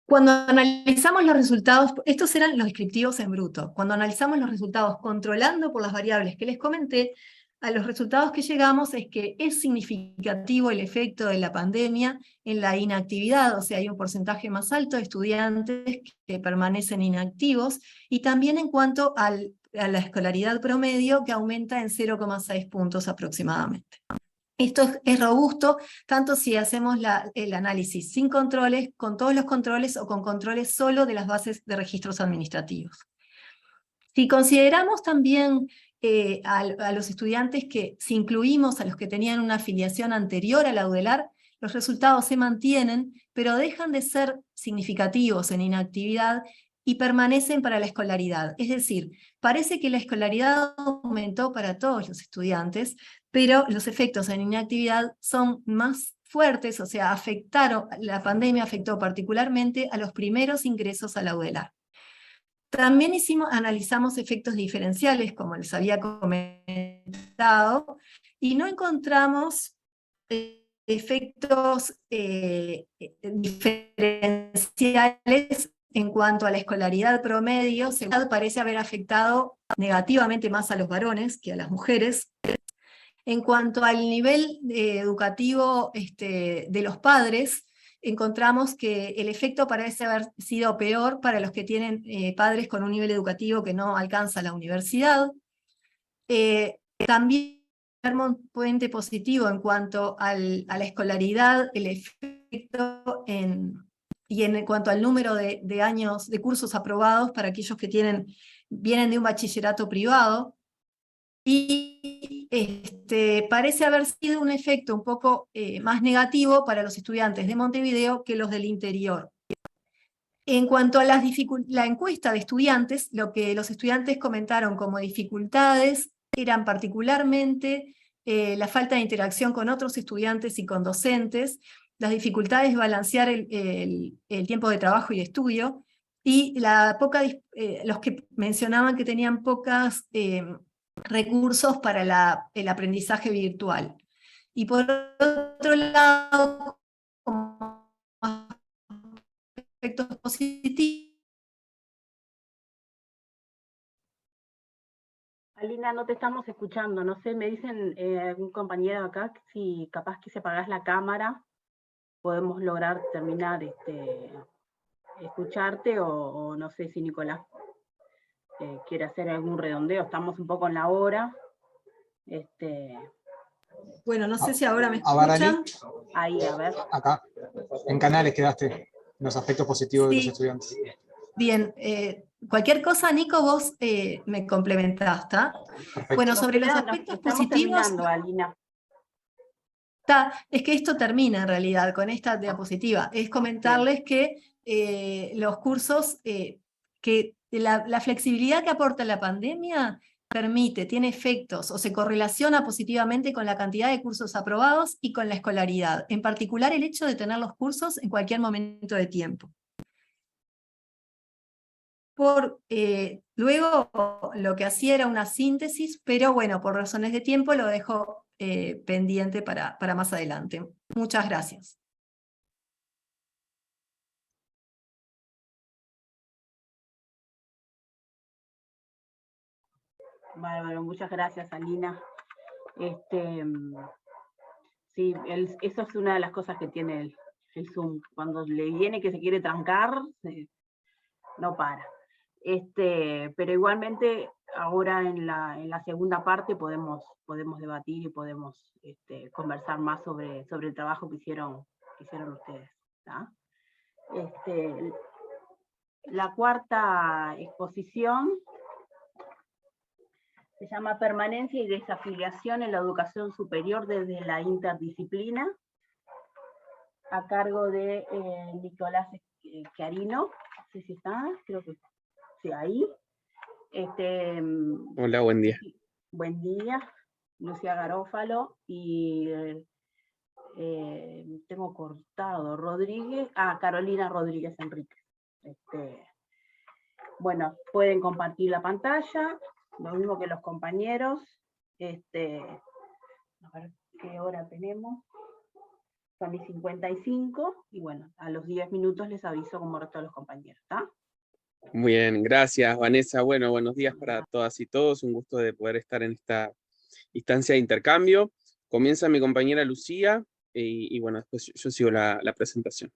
Cuando analizamos los resultados, estos eran los descriptivos en bruto, cuando analizamos los resultados controlando por las variables que les comenté, a los resultados que llegamos es que es significativo el efecto de la pandemia en la inactividad, o sea, hay un porcentaje más alto de estudiantes que permanecen inactivos, y también en cuanto a la escolaridad promedio, que aumenta en 0,6 puntos aproximadamente. Esto es robusto, tanto si hacemos el análisis sin controles, con todos los controles o con controles solo de las bases de registros administrativos. Si consideramos también a los estudiantes si incluimos a los que tenían una afiliación anterior a la UDELAR, los resultados se mantienen, pero dejan de ser significativos en inactividad y permanecen para la escolaridad. Es decir, parece que la escolaridad aumentó para todos los estudiantes, pero los efectos en inactividad son más fuertes, o sea, la pandemia afectó particularmente a los primeros ingresos a la UDELAR. También analizamos efectos diferenciales, como les había comentado, y no encontramos efectos diferenciales en cuanto a la escolaridad promedio. Parece haber afectado negativamente más a los varones que a las mujeres. En cuanto al nivel educativo de los padres, encontramos que el efecto parece haber sido peor para los que tienen padres con un nivel educativo que no alcanza la universidad. También un puente positivo en cuanto a la escolaridad, el efecto y en cuanto al número de años de cursos aprobados para aquellos que vienen de un bachillerato privado. Y parece haber sido un efecto un poco más negativo para los estudiantes de Montevideo que los del interior. En cuanto a la encuesta de estudiantes, lo que los estudiantes comentaron como dificultades eran particularmente la falta de interacción con otros estudiantes y con docentes, las dificultades de balancear el tiempo de trabajo y de estudio, y los que mencionaban que tenían pocos recursos para el aprendizaje virtual. Y por otro lado, como aspectos positivos. Alina, no te estamos escuchando, no sé, me dicen algún compañero acá, si capaz que si apagás la cámara, podemos lograr terminar escucharte, o no sé si Nicolás quiere hacer algún redondeo, estamos un poco en la hora. Bueno, no sé si ahora me A ver, escuchan. Ahí, a ver. Acá, en canales quedaste, los aspectos positivos de los estudiantes. Bien, cualquier cosa, Nico, vos me complementás, ¿está? Bueno, sobre los aspectos positivos... Terminando, Alina. Es que esto termina en realidad con esta diapositiva. Es comentarles que los cursos, que la flexibilidad que aporta la pandemia tiene efectos o se correlaciona positivamente con la cantidad de cursos aprobados y con la escolaridad. En particular, el hecho de tener los cursos en cualquier momento de tiempo. Luego lo que hacía era una síntesis, pero bueno, por razones de tiempo lo dejo pendiente para más adelante. Muchas gracias. Bárbaro, muchas gracias, Alina. Sí, eso es una de las cosas que tiene el Zoom. Cuando le viene que se quiere trancar, no para. Pero igualmente ahora en la segunda parte podemos debatir y podemos conversar más sobre el trabajo que hicieron ustedes, ¿tá? La cuarta exposición se llama Permanencia y desafiliación en la educación superior desde la interdisciplina, a cargo de Nicolás Chiarino. No sé si está, creo que sí, ahí. Hola, buen día. Buen día, Lucía Garófalo, y tengo cortado Carolina Rodríguez Enríquez. Bueno, pueden compartir la pantalla, lo mismo que los compañeros. A ver qué hora tenemos. Son y 55, y bueno, a los 10 minutos les aviso como resto de los compañeros, ¿está? Muy bien, gracias, Vanessa. Bueno, buenos días para todas y todos. Un gusto de poder estar en esta instancia de intercambio. Comienza mi compañera Lucía y bueno, después yo sigo la presentación.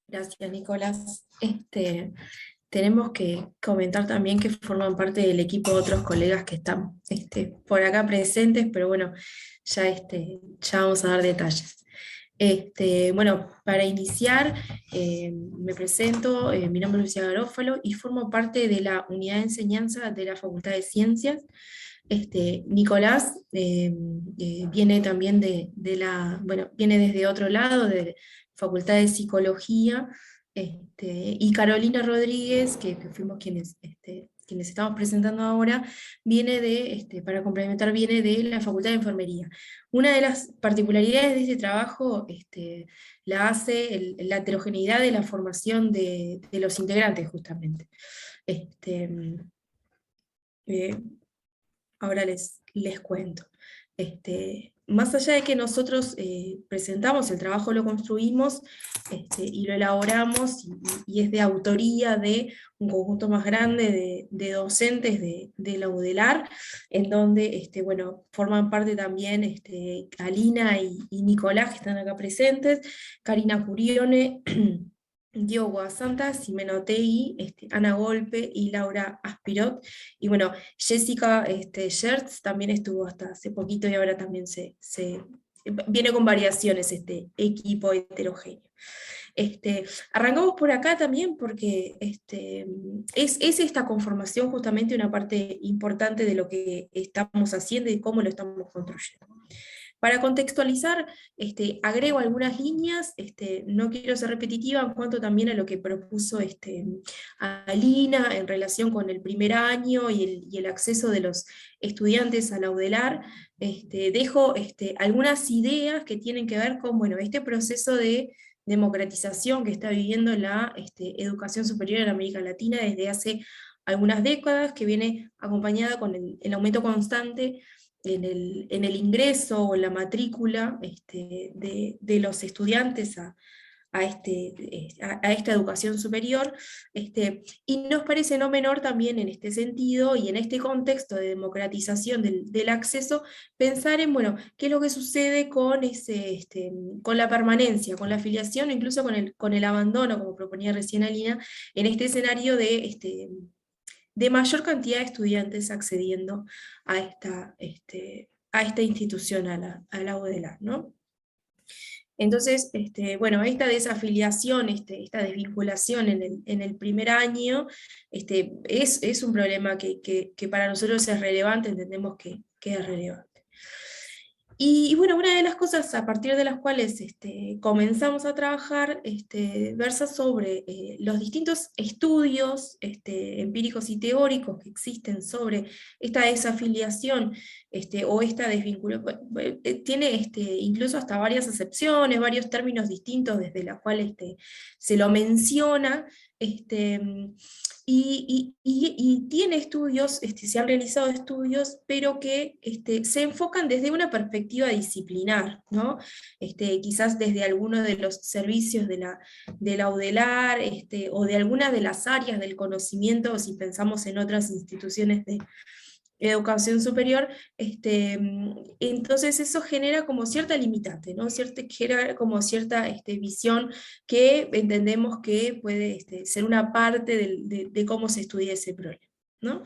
Gracias, Nicolás. Tenemos que comentar también que forman parte del equipo otros colegas que están por acá presentes, pero bueno, ya vamos a dar detalles. Bueno, para iniciar, me presento, mi nombre es Lucía Garófalo y formo parte de la unidad de enseñanza de la Facultad de Ciencias. Nicolás viene también viene desde otro lado, de Facultad de Psicología, y Carolina Rodríguez, que fuimos quienes quienes estamos presentando ahora, viene de, para complementar, viene de la Facultad de Enfermería. Una de las particularidades de este trabajo la hace la heterogeneidad de la formación de los integrantes, justamente. Ahora les cuento. Más allá de que nosotros presentamos el trabajo, lo construimos y lo elaboramos, y es de autoría de un conjunto más grande de docentes de la UDELAR, en donde bueno, forman parte también Alina y Nicolás, que están acá presentes, Karina Curione, Diego Guasanta, Ximena Otegui, Ana Golpe y Laura Aspirot. Y bueno, Jessica Schertz también estuvo hasta hace poquito, y ahora también viene con variaciones este equipo heterogéneo. Arrancamos por acá también porque es esta conformación justamente una parte importante de lo que estamos haciendo y cómo lo estamos construyendo. Para contextualizar, agrego algunas líneas, no quiero ser repetitiva en cuanto también a lo que propuso Alina en relación con el primer año y el acceso de los estudiantes a la UDELAR. Dejo algunas ideas que tienen que ver con este proceso de democratización que está viviendo la educación superior en América Latina desde hace algunas décadas, que viene acompañada con el aumento constante en el ingreso o en la matrícula de los estudiantes a esta educación superior, y nos parece no menor también en este sentido, y en este contexto de democratización del acceso, pensar en, qué es lo que sucede con la permanencia, con la afiliación, o incluso con el abandono, como proponía recién Alina, en este escenario de mayor cantidad de estudiantes accediendo a esta institución, a la UDELAR, ¿no? Entonces, esta desafiliación, esta desvinculación en el primer año, es un problema que para nosotros es relevante, entendemos que es relevante. Y bueno, una de las cosas a partir de las cuales comenzamos a trabajar versa sobre los distintos estudios empíricos y teóricos que existen sobre esta desafiliación o esta desvinculación. Tiene incluso hasta varias acepciones, varios términos distintos desde los cuales se lo menciona, y tiene estudios, se han realizado estudios, pero que se enfocan desde una perspectiva disciplinar, ¿no? Quizás desde alguno de los servicios de la UDELAR, o de algunas de las áreas del conocimiento, si pensamos en otras instituciones de educación superior, entonces eso genera como cierta limitante, ¿no? Genera como cierta visión que entendemos que puede ser una parte de cómo se estudia ese problema, ¿no?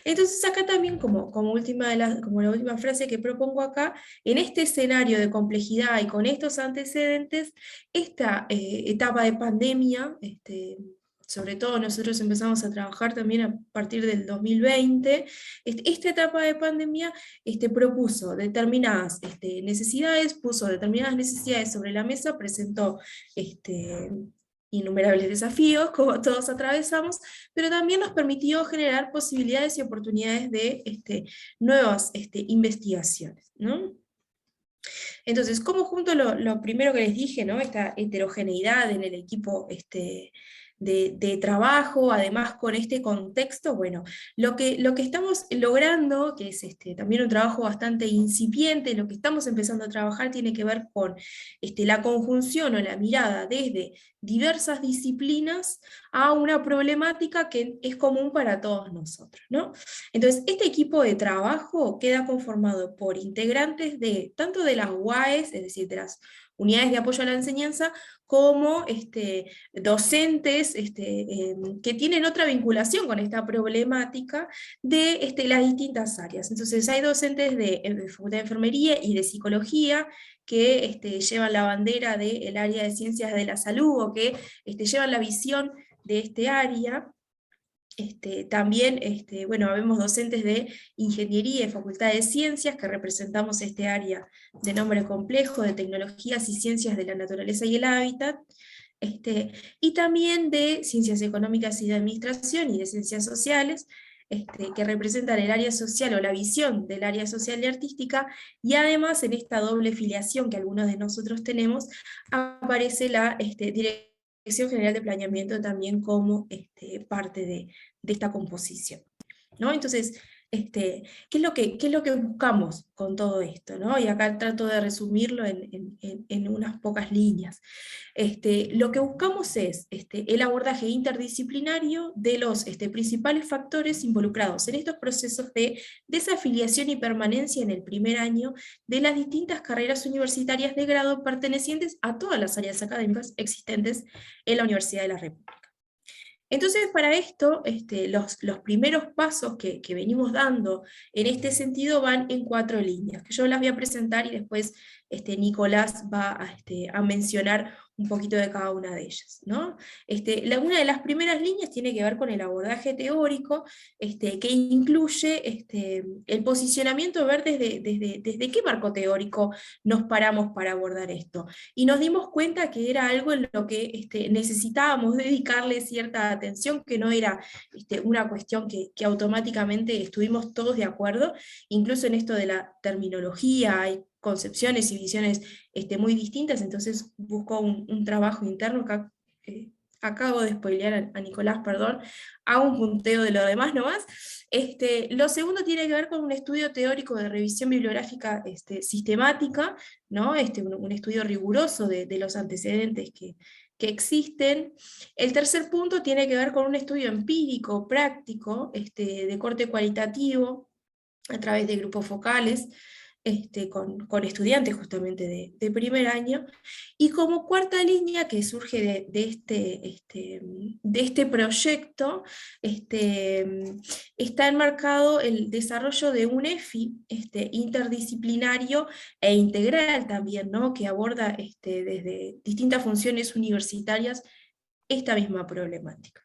Entonces acá también, como la última frase que propongo acá, en este escenario de complejidad y con estos antecedentes, esta etapa de pandemia, sobre todo nosotros empezamos a trabajar también a partir del 2020, esta etapa de pandemia propuso determinadas necesidades, puso determinadas necesidades sobre la mesa, presentó innumerables desafíos, como todos atravesamos, pero también nos permitió generar posibilidades y oportunidades de nuevas investigaciones, ¿no? Entonces, como junto lo primero que les dije, ¿no? Esta heterogeneidad en el equipo de trabajo, además con este contexto, bueno, lo que estamos logrando, que es también un trabajo bastante incipiente, lo que estamos empezando a trabajar tiene que ver con la conjunción o la mirada desde diversas disciplinas a una problemática que es común para todos nosotros, ¿no? Entonces, este equipo de trabajo queda conformado por integrantes tanto de las UAES, es decir, de las unidades de apoyo a la enseñanza, como docentes que tienen otra vinculación con esta problemática de las distintas áreas. Entonces hay docentes de Facultad de Enfermería y de Psicología que llevan la bandera del área de Ciencias de la Salud, o que llevan la visión de este área. También habemos docentes de Ingeniería y Facultad de Ciencias, que representamos este área de nombre complejo, de Tecnologías y Ciencias de la Naturaleza y el Hábitat, y también de Ciencias Económicas y de Administración y de Ciencias Sociales, que representan el área social o la visión del área social y artística, y además en esta doble filiación que algunos de nosotros tenemos, aparece la Dirección General de Planeamiento también como parte de esta composición, ¿no? Entonces, ¿qué es lo que buscamos con todo esto, ¿no? Y acá trato de resumirlo en unas pocas líneas. Lo que buscamos es el abordaje interdisciplinario de los principales factores involucrados en estos procesos de desafiliación y permanencia en el primer año de las distintas carreras universitarias de grado pertenecientes a todas las áreas académicas existentes en la Universidad de la República. Entonces, para esto, los primeros pasos que venimos dando en este sentido van en 4 líneas, que yo las voy a presentar y después Nicolás va a mencionar un poquito de cada una de ellas, ¿no? Una de las primeras líneas tiene que ver con el abordaje teórico, que incluye el posicionamiento, ver desde qué marco teórico nos paramos para abordar esto. Y nos dimos cuenta que era algo en lo que necesitábamos dedicarle cierta atención, que no era una cuestión que automáticamente estuvimos todos de acuerdo, incluso en esto de la terminología, hay concepciones y visiones muy distintas, entonces busco un trabajo interno. Acá, acabo de spoilear a Nicolás, perdón, hago un punteo de lo demás nomás. Lo segundo tiene que ver con un estudio teórico de revisión bibliográfica sistemática, ¿no? Un estudio riguroso de los antecedentes que existen. El tercer punto tiene que ver con un estudio empírico, práctico, de corte cualitativo, a través de grupos focales, con estudiantes justamente de primer año. Y como cuarta línea que surge de este proyecto, está enmarcado el desarrollo de un EFI interdisciplinario e integral también, ¿no? Que aborda desde distintas funciones universitarias esta misma problemática.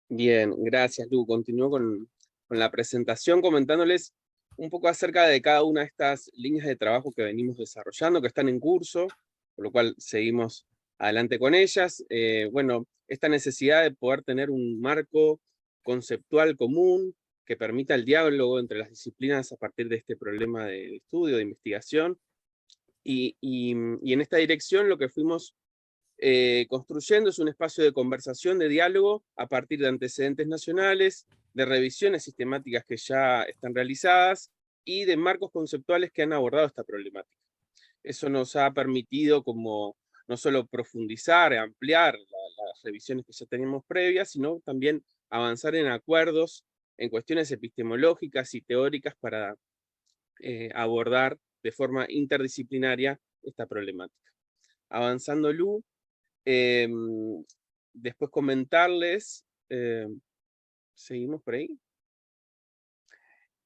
Bien, gracias Lu. Continúo con la presentación comentándoles un poco acerca de cada una de estas líneas de trabajo que venimos desarrollando, que están en curso, por lo cual seguimos adelante con ellas. Bueno, esta necesidad de poder tener un marco conceptual común que permita el diálogo entre las disciplinas a partir de este problema de estudio, de investigación. Y en esta dirección lo que fuimos construyendo es un espacio de conversación, de diálogo, a partir de antecedentes nacionales, de revisiones sistemáticas que ya están realizadas, y de marcos conceptuales que han abordado esta problemática. Eso nos ha permitido como no solo profundizar, ampliar las revisiones que ya teníamos previas, sino también avanzar en acuerdos, en cuestiones epistemológicas y teóricas para abordar de forma interdisciplinaria esta problemática. Avanzando, Lu, después comentarles, seguimos por ahí,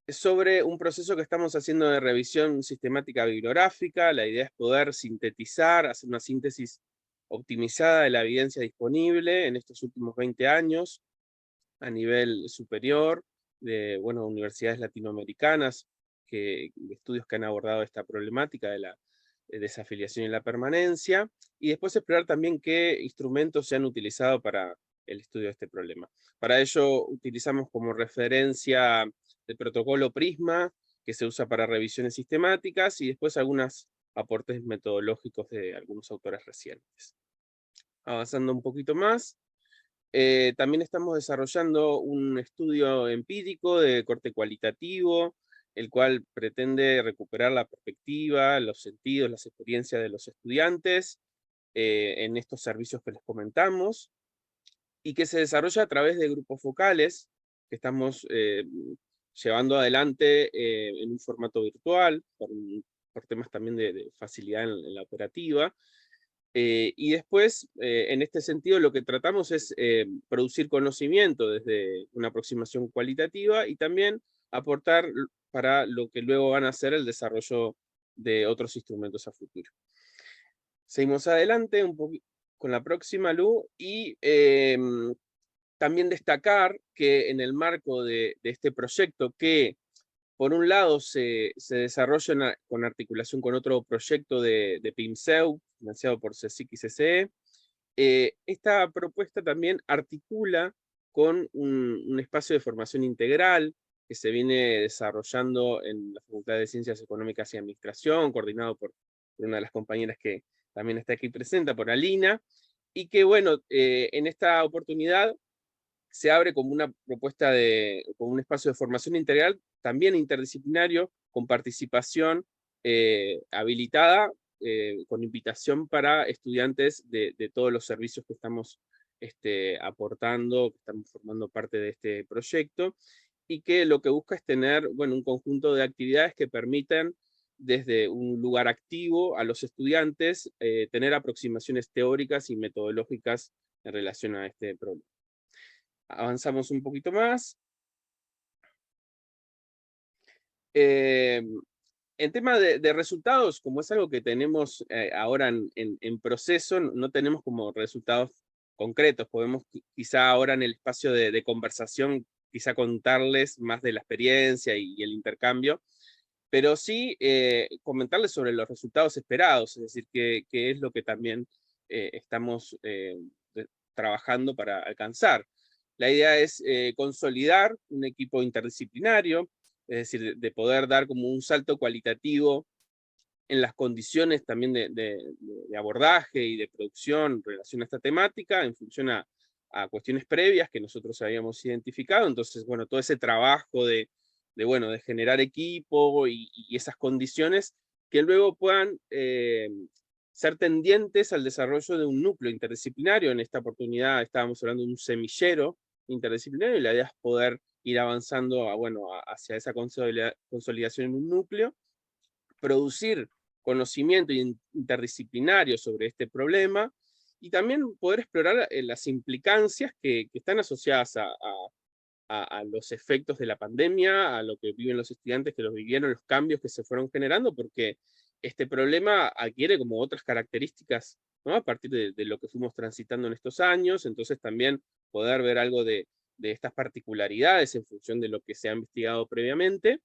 sobre un proceso que estamos haciendo de revisión sistemática bibliográfica. La idea es poder sintetizar, hacer una síntesis optimizada de la evidencia disponible en estos últimos 20 años a nivel superior de universidades latinoamericanas, de estudios que han abordado esta problemática de la desafiliación y la permanencia, y después explorar también qué instrumentos se han utilizado para el estudio de este problema. Para ello utilizamos como referencia el protocolo PRISMA, que se usa para revisiones sistemáticas, y después algunos aportes metodológicos de algunos autores recientes. Avanzando un poquito más, también estamos desarrollando un estudio empírico de corte cualitativo, el cual pretende recuperar la perspectiva, los sentidos, las experiencias de los estudiantes en estos servicios que les comentamos, y que se desarrolla a través de grupos focales que estamos llevando adelante en un formato virtual, por temas también de facilidad en la operativa. Y después, en este sentido, lo que tratamos es producir conocimiento desde una aproximación cualitativa y también aportar para lo que luego van a ser el desarrollo de otros instrumentos a futuro. Seguimos adelante un poquito con la próxima, Lu, y también destacar que en el marco de este proyecto, que por un lado se desarrolla con articulación con otro proyecto de PIMSEU, financiado por CSIC y CCE, esta propuesta también articula con un espacio de formación integral que se viene desarrollando en la Facultad de Ciencias Económicas y Administración, coordinado por una de las compañeras que también está aquí presente, por Alina, y que bueno, en esta oportunidad se abre como una propuesta como un espacio de formación integral, también interdisciplinario, con participación habilitada, con invitación para estudiantes de todos los servicios que estamos aportando, que estamos formando parte de este proyecto, y que lo que busca es tener, bueno, un conjunto de actividades que permitan, desde un lugar activo a los estudiantes, tener aproximaciones teóricas y metodológicas en relación a este problema. Avanzamos un poquito más. En tema de resultados, como es algo que tenemos ahora en proceso, no tenemos como resultados concretos. Podemos quizá ahora en el espacio de conversación, quizá contarles más de la experiencia y el intercambio, pero sí comentarles sobre los resultados esperados, es decir, qué es lo que también estamos trabajando para alcanzar. La idea es consolidar un equipo interdisciplinario, es decir, de poder dar como un salto cualitativo en las condiciones también de abordaje y de producción en relación a esta temática, en función a cuestiones previas que nosotros habíamos identificado. Entonces, bueno, todo ese trabajo de generar equipo y esas condiciones que luego puedan ser tendientes al desarrollo de un núcleo interdisciplinario. En esta oportunidad estábamos hablando de un semillero interdisciplinario, y la idea es poder ir avanzando hacia esa consolidación en un núcleo, producir conocimiento interdisciplinario sobre este problema, y también poder explorar las implicancias que están asociadas a los efectos de la pandemia, a lo que viven los estudiantes que los vivieron, los cambios que se fueron generando, porque este problema adquiere como otras características, ¿no?, a partir de lo que fuimos transitando en estos años. Entonces también poder ver algo de estas particularidades en función de lo que se ha investigado previamente.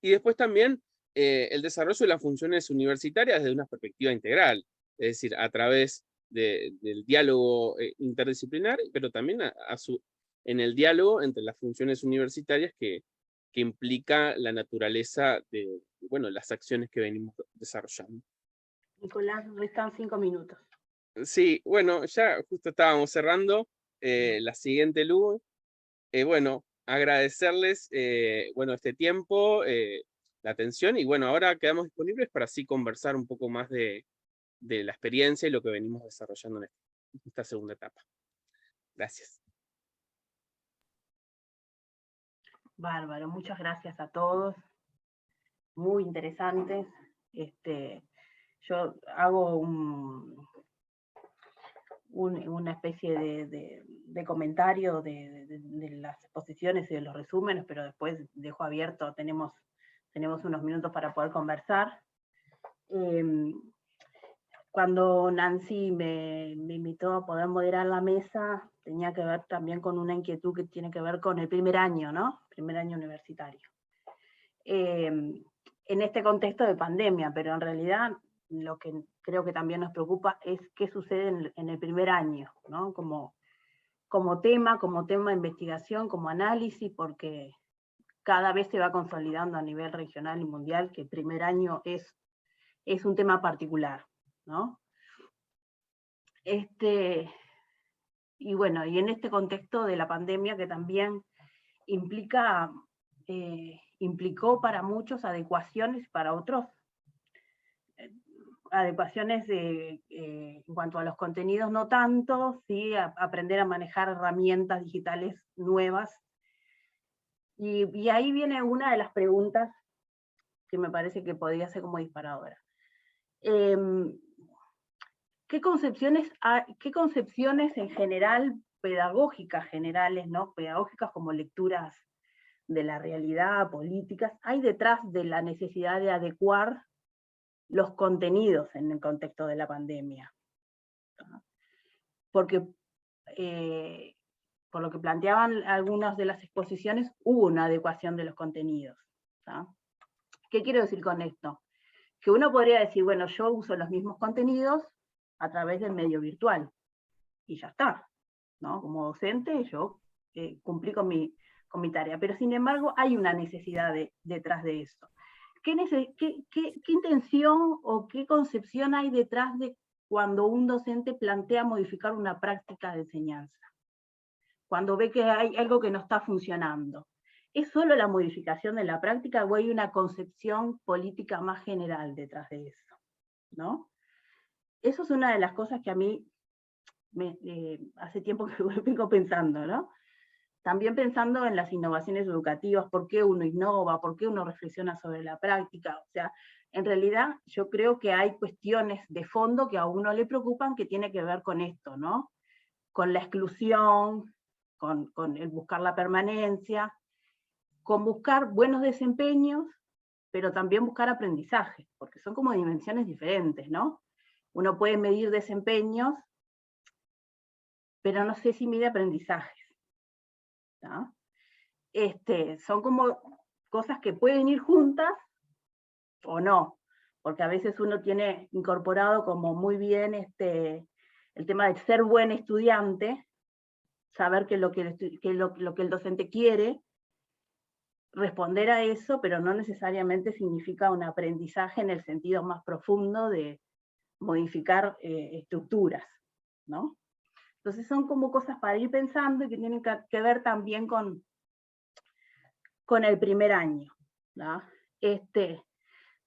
Y después también el desarrollo de las funciones universitarias desde una perspectiva integral, es decir, a través del diálogo interdisciplinar, pero también en el diálogo entre las funciones universitarias que implica la naturaleza de las acciones que venimos desarrollando. Nicolás, restan 5 minutos. Sí, bueno, ya justo estábamos cerrando. La siguiente, Lu. Agradecerles este tiempo, la atención, y ahora quedamos disponibles para así conversar un poco más de la experiencia y lo que venimos desarrollando en esta segunda etapa. Gracias. Bárbaro, muchas gracias a todos. Muy interesantes. Yo hago una especie de comentario de las exposiciones y de los resúmenes, pero después dejo abierto, tenemos unos minutos para poder conversar. Cuando Nancy me invitó a poder moderar la mesa, tenía que ver también con una inquietud que tiene que ver con el primer año, ¿no? Primer año universitario. En este contexto de pandemia, pero en realidad lo que creo que también nos preocupa es qué sucede en el primer año, ¿no? Como tema de investigación, como análisis, porque cada vez se va consolidando a nivel regional y mundial que el primer año es un tema particular, ¿no? Y en este contexto de la pandemia, que también implicó para muchos adecuaciones, para otros adecuaciones en cuanto a los contenidos no tanto, sí aprender a manejar herramientas digitales nuevas. Y ahí viene una de las preguntas que me parece que podría ser como disparadora. ¿Qué concepciones en general, pedagógicas generales, ¿no? Pedagógicas como lecturas de la realidad, políticas, hay detrás de la necesidad de adecuar los contenidos en el contexto de la pandemia? Porque, por lo que planteaban algunas de las exposiciones, hubo una adecuación de los contenidos, ¿no? ¿Qué quiero decir con esto? Que uno podría decir, bueno, yo uso los mismos contenidos a través del medio virtual, y ya está, ¿no? Como docente yo cumplí con mi tarea. Pero sin embargo hay una necesidad detrás de eso. ¿Qué intención o qué concepción hay detrás de cuando un docente plantea modificar una práctica de enseñanza? Cuando ve que hay algo que no está funcionando. ¿Es solo la modificación de la práctica o hay una concepción política más general detrás de eso? ¿No? Eso es una de las cosas que a mí hace tiempo que vengo pensando, ¿no? También pensando en las innovaciones educativas, por qué uno innova, por qué uno reflexiona sobre la práctica. O sea, en realidad yo creo que hay cuestiones de fondo que a uno le preocupan que tiene que ver con esto, ¿no? Con la exclusión, con el buscar la permanencia, con buscar buenos desempeños, pero también buscar aprendizaje, porque son como dimensiones diferentes, ¿no? Uno puede medir desempeños, pero no sé si mide aprendizajes, ¿no? Son como cosas que pueden ir juntas o no, porque a veces uno tiene incorporado como muy bien el tema de ser buen estudiante, saber lo que el docente quiere, responder a eso, pero no necesariamente significa un aprendizaje en el sentido más profundo de modificar estructuras, ¿no? Entonces son como cosas para ir pensando y que tienen que ver también con el primer año, ¿no?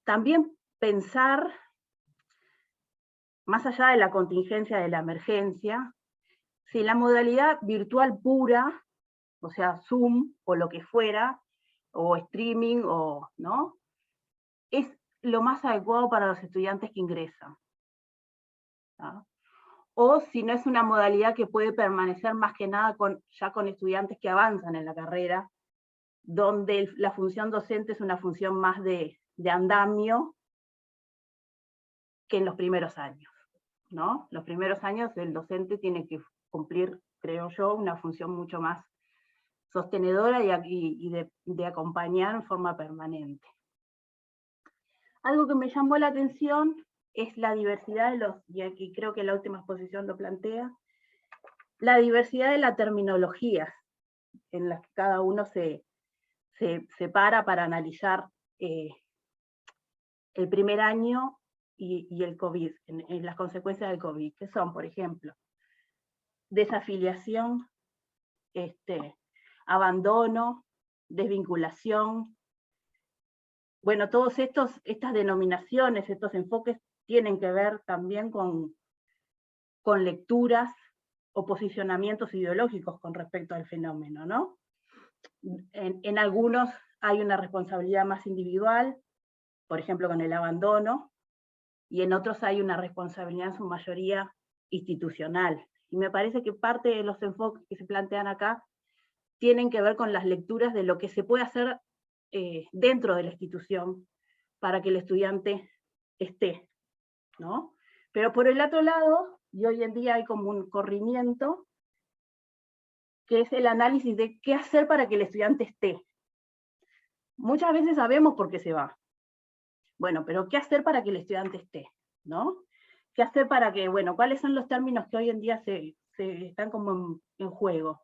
También pensar, más allá de la contingencia de la emergencia, si la modalidad virtual pura, o sea, Zoom o lo que fuera, o streaming, ¿no? Es lo más adecuado para los estudiantes que ingresan, ¿no? O si no es una modalidad que puede permanecer más que nada ya con estudiantes que avanzan en la carrera, donde la función docente es una función más de andamio que en los primeros años, ¿no? Los primeros años el docente tiene que cumplir, creo yo, una función mucho más sostenedora y de acompañar en forma permanente. Algo que me llamó la atención es la diversidad y aquí creo que la última exposición lo plantea, la diversidad de la terminología en las que cada uno se para analizar el primer año y el COVID, en las consecuencias del COVID, que son, por ejemplo, desafiliación, abandono, desvinculación. Bueno, todas estas denominaciones, estos enfoques tienen que ver también con lecturas o posicionamientos ideológicos con respecto al fenómeno, ¿no? En algunos hay una responsabilidad más individual, por ejemplo con el abandono, y en otros hay una responsabilidad en su mayoría institucional. Y me parece que parte de los enfoques que se plantean acá tienen que ver con las lecturas de lo que se puede hacer dentro de la institución para que el estudiante esté, ¿no? Pero por el otro lado, y hoy en día hay como un corrimiento, que es el análisis de qué hacer para que el estudiante esté. Muchas veces sabemos por qué se va. Bueno, pero ¿qué hacer para que el estudiante esté? ¿No? ¿Qué hacer para que, bueno, cuáles son los términos que hoy en día se están como en juego?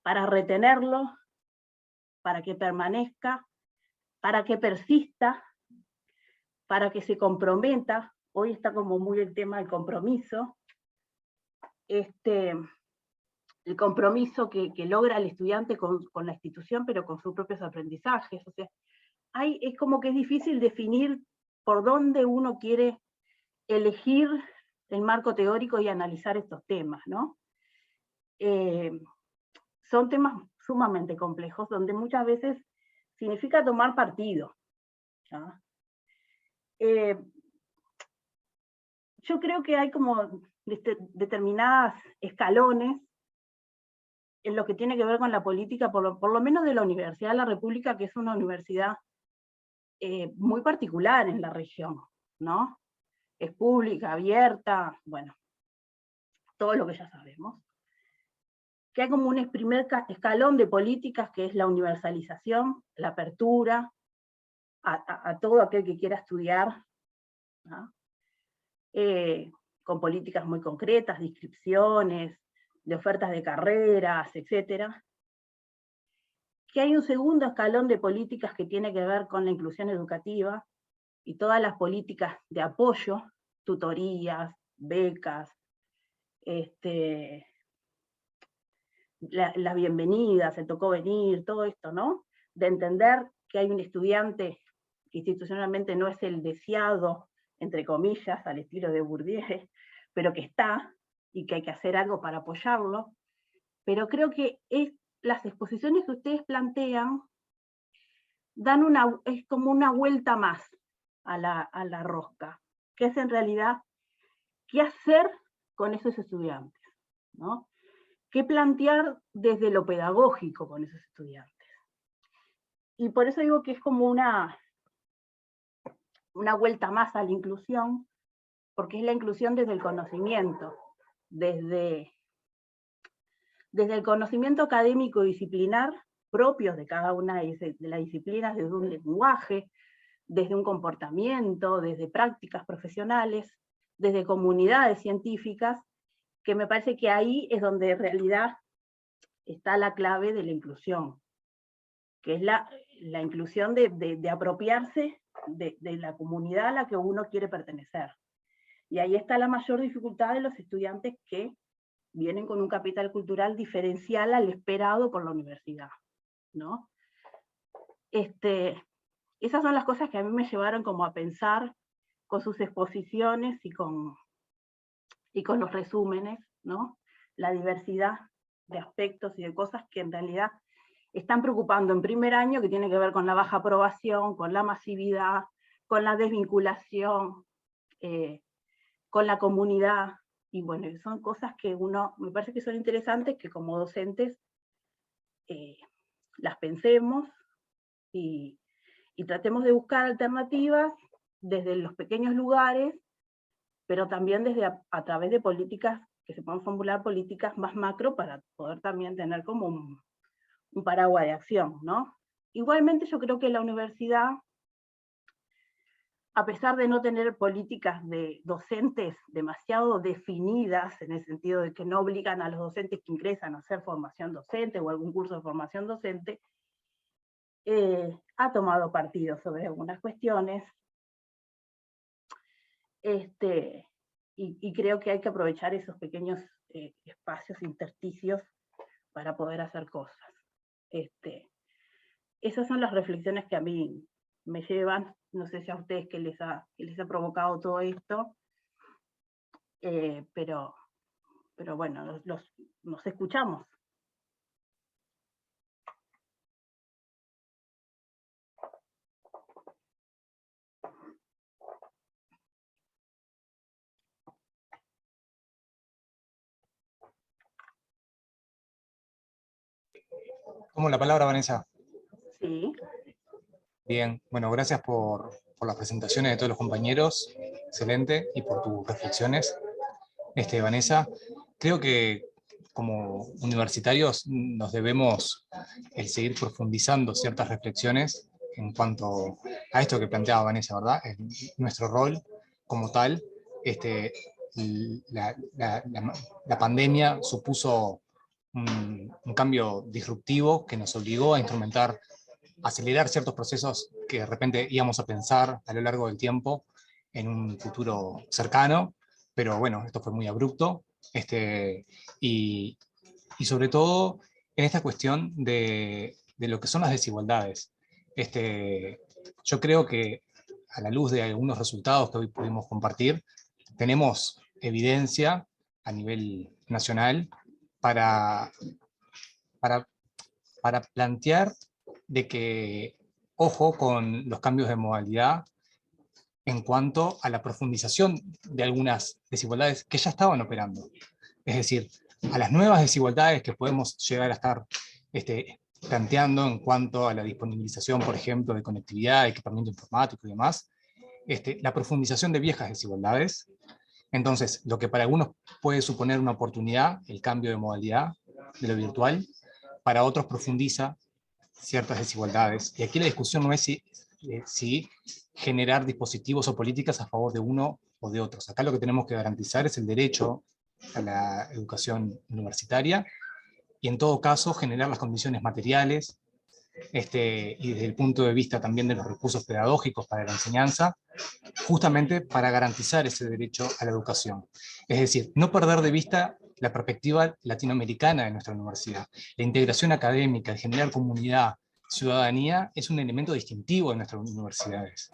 Para retenerlo, para que permanezca, para que persista, para que se comprometa. Hoy está como muy el tema del compromiso. El compromiso que logra el estudiante con la institución, pero con sus propios aprendizajes. O sea, es como que es difícil definir por dónde uno quiere elegir el marco teórico y analizar estos temas, ¿no? Son temas sumamente complejos, donde muchas veces significa tomar partido, ¿no? Yo creo que hay como determinadas escalones en lo que tiene que ver con la política, por lo menos de la Universidad de la República, que es una universidad muy particular en la región, ¿no? Es pública, abierta, bueno, todo lo que ya sabemos. Que hay como un primer escalón de políticas que es la universalización, la apertura a todo aquel que quiera estudiar, ¿no? Con políticas muy concretas, de inscripciones, de ofertas de carreras, etc. que hay un segundo escalón de políticas que tiene que ver con la inclusión educativa y todas las políticas de apoyo, tutorías, becas, las bienvenidas, el tocó venir, todo esto, ¿no? De entender que hay un estudiante que institucionalmente no es el deseado, entre comillas, al estilo de Bourdieu, pero que está, y que hay que hacer algo para apoyarlo. Pero creo que las exposiciones que ustedes plantean es como una vuelta más a la rosca, que es en realidad qué hacer con esos estudiantes, ¿no? Qué plantear desde lo pedagógico con esos estudiantes. Y por eso digo que es como una vuelta más a la inclusión, porque es la inclusión desde el conocimiento, desde el conocimiento académico y disciplinar propios de cada una de las disciplinas, desde un lenguaje, desde un comportamiento, desde prácticas profesionales, desde comunidades científicas, que me parece que ahí es donde en realidad está la clave de la inclusión, que es la inclusión de apropiarse de la comunidad a la que uno quiere pertenecer. Y ahí está la mayor dificultad de los estudiantes que vienen con un capital cultural diferencial al esperado por la universidad, ¿no? Esas son las cosas que a mí me llevaron como a pensar con sus exposiciones y con los resúmenes, ¿no? La diversidad de aspectos y de cosas que en realidad están preocupando en primer año, que tiene que ver con la baja aprobación, con la masividad, con la desvinculación, con la comunidad, y bueno, son cosas que me parece que son interesantes, que como docentes las pensemos y tratemos de buscar alternativas desde los pequeños lugares, pero también a través de políticas, que se puedan formular políticas más macro para poder también tener como un paraguas de acción, ¿no? Igualmente yo creo que la universidad, a pesar de no tener políticas de docentes demasiado definidas, en el sentido de que no obligan a los docentes que ingresan a hacer formación docente o algún curso de formación docente, ha tomado partido sobre algunas cuestiones, y creo que hay que aprovechar esos pequeños espacios intersticios para poder hacer cosas. Esas son las reflexiones que a mí me llevan, no sé si a ustedes qué les ha provocado todo esto, pero bueno, nos escuchamos. ¿Tomo la palabra, Vanessa? Sí. Bien, bueno, gracias por las presentaciones de todos los compañeros, excelente, y por tus reflexiones. Vanessa, creo que como universitarios nos debemos seguir profundizando ciertas reflexiones en cuanto a esto que planteaba Vanessa, ¿verdad? Nuestro rol como tal, la pandemia supuso un cambio disruptivo que nos obligó a instrumentar, acelerar ciertos procesos que de repente íbamos a pensar a lo largo del tiempo en un futuro cercano, pero bueno, esto fue muy abrupto, y sobre todo en esta cuestión de lo que son las desigualdades. Yo creo que a la luz de algunos resultados que hoy pudimos compartir, tenemos evidencia a nivel nacional para plantear de que, ojo con los cambios de modalidad en cuanto a la profundización de algunas desigualdades que ya estaban operando. Es decir, a las nuevas desigualdades que podemos llegar a estar planteando en cuanto a la disponibilización, por ejemplo, de conectividad, equipamiento informático y demás, la profundización de viejas desigualdades. Entonces, lo que para algunos puede suponer una oportunidad, el cambio de modalidad de lo virtual, para otros profundiza ciertas desigualdades. Y aquí la discusión no es si generar dispositivos o políticas a favor de uno o de otros. Acá lo que tenemos que garantizar es el derecho a la educación universitaria y en todo caso generar las condiciones materiales y desde el punto de vista también de los recursos pedagógicos para la enseñanza, justamente para garantizar ese derecho a la educación. Es decir, no perder de vista la perspectiva latinoamericana de nuestra universidad. La integración académica, el generar comunidad, ciudadanía, es un elemento distintivo de nuestras universidades.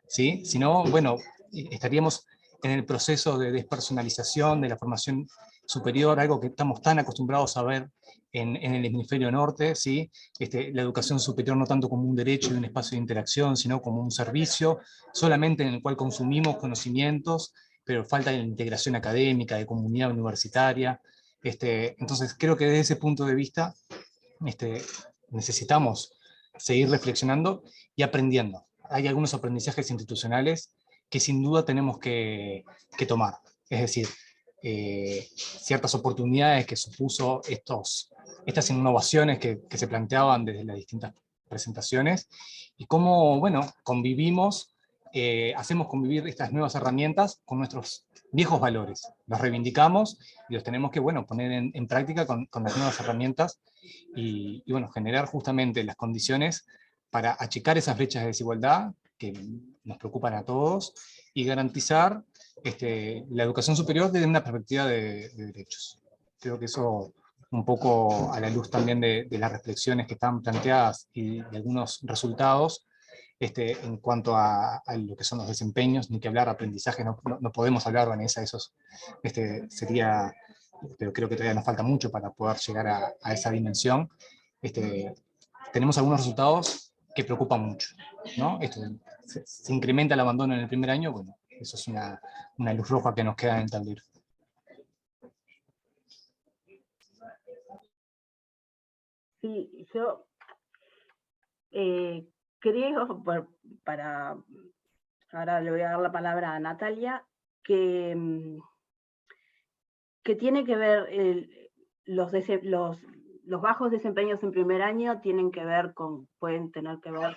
¿Sí? Si no, bueno, estaríamos en el proceso de despersonalización de la formación superior, algo que estamos tan acostumbrados a ver en el hemisferio norte, ¿sí? La educación superior no tanto como un derecho y un espacio de interacción, sino como un servicio, solamente en el cual consumimos conocimientos, pero falta de integración académica, de comunidad universitaria. Entonces creo que desde ese punto de vista necesitamos seguir reflexionando y aprendiendo. Hay algunos aprendizajes institucionales que sin duda tenemos que tomar. Es decir, ciertas oportunidades que supuso estas innovaciones que se planteaban desde las distintas presentaciones, y cómo, bueno, convivimos, hacemos convivir estas nuevas herramientas con nuestros viejos valores. Los reivindicamos y los tenemos que, bueno, poner en práctica con las nuevas herramientas y, bueno, generar justamente las condiciones para achicar esas brechas de desigualdad que nos preocupan a todos y garantizar la educación superior desde una perspectiva de derechos. Creo que eso, un poco a la luz también de las reflexiones que están planteadas y de algunos resultados, en cuanto a lo que son los desempeños, ni que hablar aprendizaje, no podemos hablar, Vanessa, esos sería, pero creo que todavía nos falta mucho para poder llegar a esa dimensión. Tenemos algunos resultados que preocupan mucho, ¿no? Se incrementa el abandono en el primer año, bueno, eso es una luz roja que nos queda en el tablero. Sí, yo creo, ahora le voy a dar la palabra a Natalia, que tiene que ver, los bajos desempeños en primer año pueden tener que ver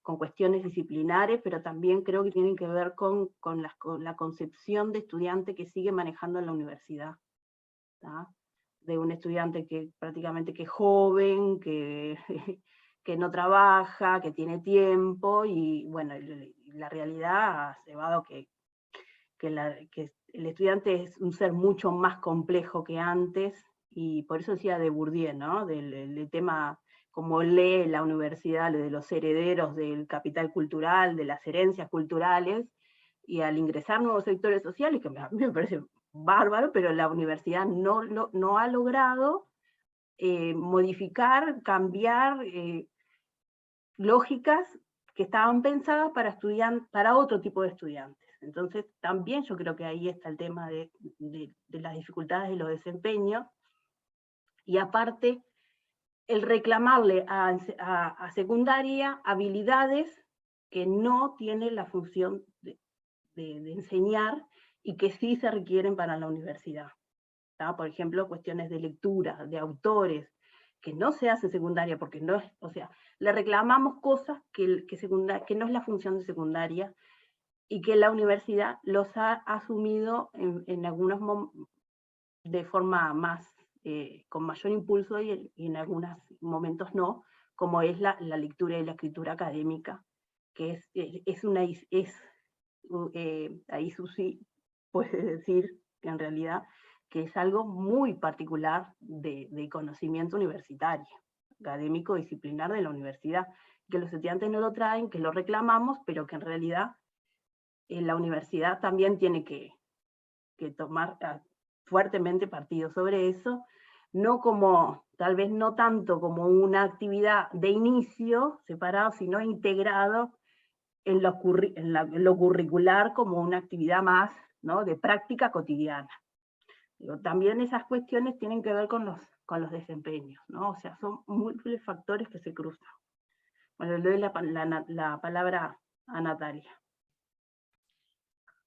con cuestiones disciplinares, pero también creo que tienen que ver con la concepción de estudiante que sigue manejando en la universidad, ¿tá? De un estudiante que prácticamente que es joven, que no trabaja, que tiene tiempo, y bueno, la realidad ha llevado que el estudiante es un ser mucho más complejo que antes, y por eso decía de Bourdieu, ¿no? Del tema, como lee la universidad, de los herederos del capital cultural, de las herencias culturales, y al ingresar nuevos sectores sociales, que a mí me parece bárbaro, pero la universidad no ha logrado modificar, cambiar lógicas que estaban pensadas para otro tipo de estudiantes. Entonces también yo creo que ahí está el tema de las dificultades de los desempeños, y aparte el reclamarle a secundaria habilidades que no tienen la función de enseñar y que sí se requieren para la universidad, ¿tá? Por ejemplo, cuestiones de lectura, de autores, que no se hace secundaria, porque no es, o sea, le reclamamos cosas que no es la función de secundaria, y que la universidad los ha asumido en algunos de forma más, con mayor impulso, y en algunos momentos no, como es la lectura y la escritura académica, que ahí Susi puede decir que en realidad que es algo muy particular de conocimiento universitario, académico, disciplinar de la universidad, que los estudiantes no lo traen, que lo reclamamos, pero que en realidad la universidad también tiene que tomar fuertemente partido sobre eso, tal vez no tanto como una actividad de inicio separado, sino integrado en lo curricular como una actividad más, ¿no?, de práctica cotidiana. También esas cuestiones tienen que ver con los desempeños, ¿no? O sea, son múltiples factores que se cruzan. Bueno, le doy la palabra a Natalia.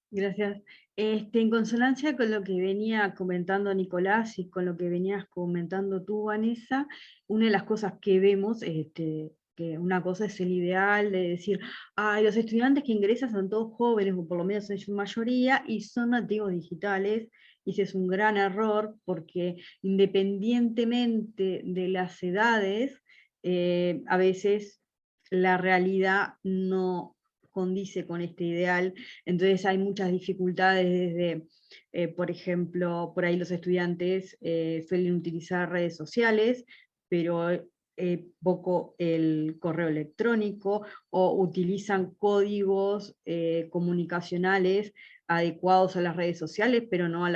Gracias. En consonancia con lo que venía comentando Nicolás y con lo que venías comentando tú, Vanessa, una de las cosas que vemos, que una cosa es el ideal de decir, los estudiantes que ingresan son todos jóvenes, o por lo menos en su mayoría, y son nativos digitales, y ese es un gran error, porque independientemente de las edades, a veces la realidad no condice con este ideal, entonces hay muchas dificultades desde, por ejemplo, por ahí los estudiantes suelen utilizar redes sociales, pero poco el correo electrónico, o utilizan códigos comunicacionales adecuados a las redes sociales, pero no a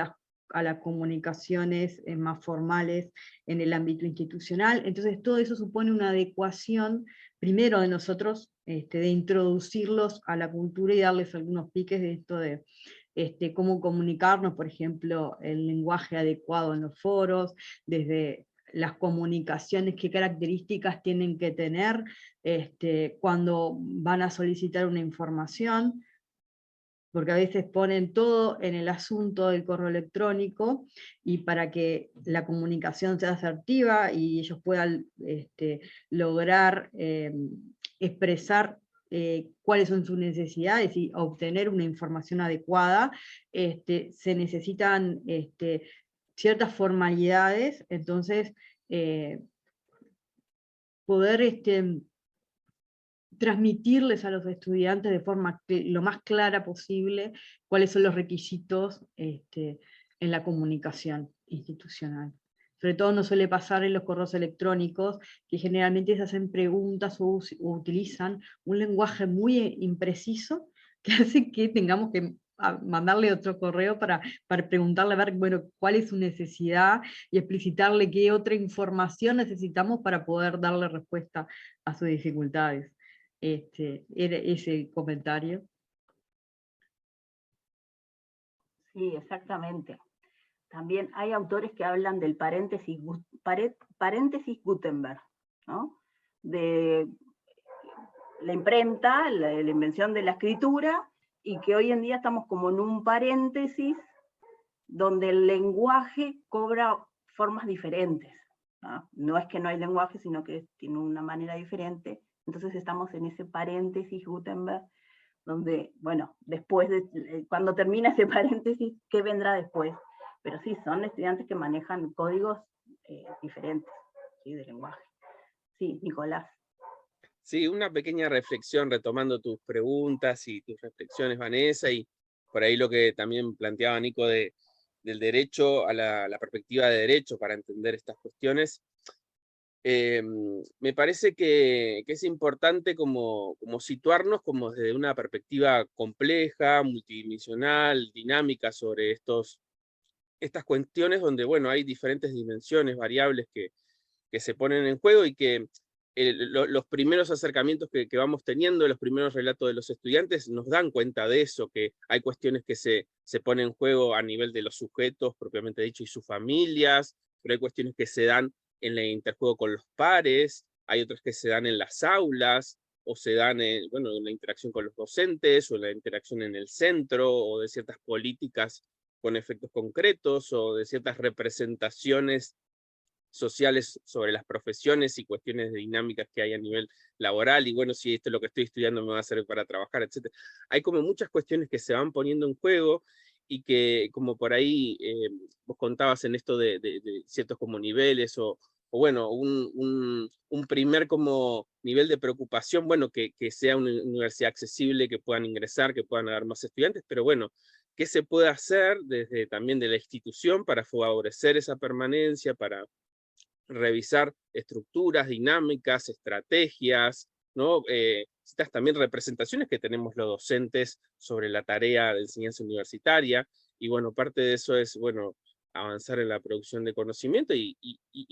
las comunicaciones más formales en el ámbito institucional. Entonces todo eso supone una adecuación, primero de nosotros, de introducirlos a la cultura y darles algunos piques de esto de cómo comunicarnos, por ejemplo, el lenguaje adecuado en los foros, desde las comunicaciones, qué características tienen que tener cuando van a solicitar una información, porque a veces ponen todo en el asunto del correo electrónico, y para que la comunicación sea asertiva y ellos puedan lograr expresar cuáles son sus necesidades y obtener una información adecuada, se necesitan ciertas formalidades. Entonces poder transmitirles a los estudiantes de forma lo más clara posible cuáles son los requisitos en la comunicación institucional. Sobre todo nos suele pasar en los correos electrónicos, que generalmente se hacen preguntas o utilizan un lenguaje muy impreciso, que hace que tengamos que mandarle otro correo para preguntarle a ver, bueno, cuál es su necesidad, y explicitarle qué otra información necesitamos para poder darle respuesta a sus dificultades. Era ese comentario. Sí, exactamente. También hay autores que hablan del paréntesis Gutenberg, ¿no? De la imprenta, la invención de la escritura, y que hoy en día estamos como en un paréntesis donde el lenguaje cobra formas diferentes, ¿no? No es que no hay lenguaje, sino que tiene una manera diferente. Entonces estamos en ese paréntesis Gutenberg, donde, bueno, después cuando termina ese paréntesis, ¿qué vendrá después? Pero sí, son estudiantes que manejan códigos diferentes, ¿sí? De lenguaje. Sí, Nicolás. Sí, una pequeña reflexión retomando tus preguntas y tus reflexiones, Vanessa, y por ahí lo que también planteaba Nico del derecho a la perspectiva de derecho para entender estas cuestiones. Me parece que es importante como situarnos como desde una perspectiva compleja, multidimensional, dinámica sobre estas cuestiones donde, bueno, hay diferentes dimensiones, variables que se ponen en juego, y que los primeros acercamientos que vamos teniendo, los primeros relatos de los estudiantes nos dan cuenta de eso, que hay cuestiones que se ponen en juego a nivel de los sujetos propiamente dicho y sus familias, pero hay cuestiones que se dan en el interjuego con los pares, hay otras que se dan en las aulas, o se dan en la interacción con los docentes, o la interacción en el centro, o de ciertas políticas con efectos concretos, o de ciertas representaciones sociales sobre las profesiones y cuestiones de dinámicas que hay a nivel laboral, y bueno, si esto es lo que estoy estudiando me va a servir para trabajar, etc. Hay como muchas cuestiones que se van poniendo en juego, y que como por ahí vos contabas en esto de ciertos como niveles, o bueno, un primer como nivel de preocupación, bueno, que sea una universidad accesible, que puedan ingresar, que puedan haber más estudiantes, pero bueno, ¿qué se puede hacer desde también de la institución para favorecer esa permanencia, para revisar estructuras, dinámicas, estrategias, ¿no? Estas también representaciones que tenemos los docentes sobre la tarea de enseñanza universitaria, y bueno, parte de eso es, bueno, avanzar en la producción de conocimiento, y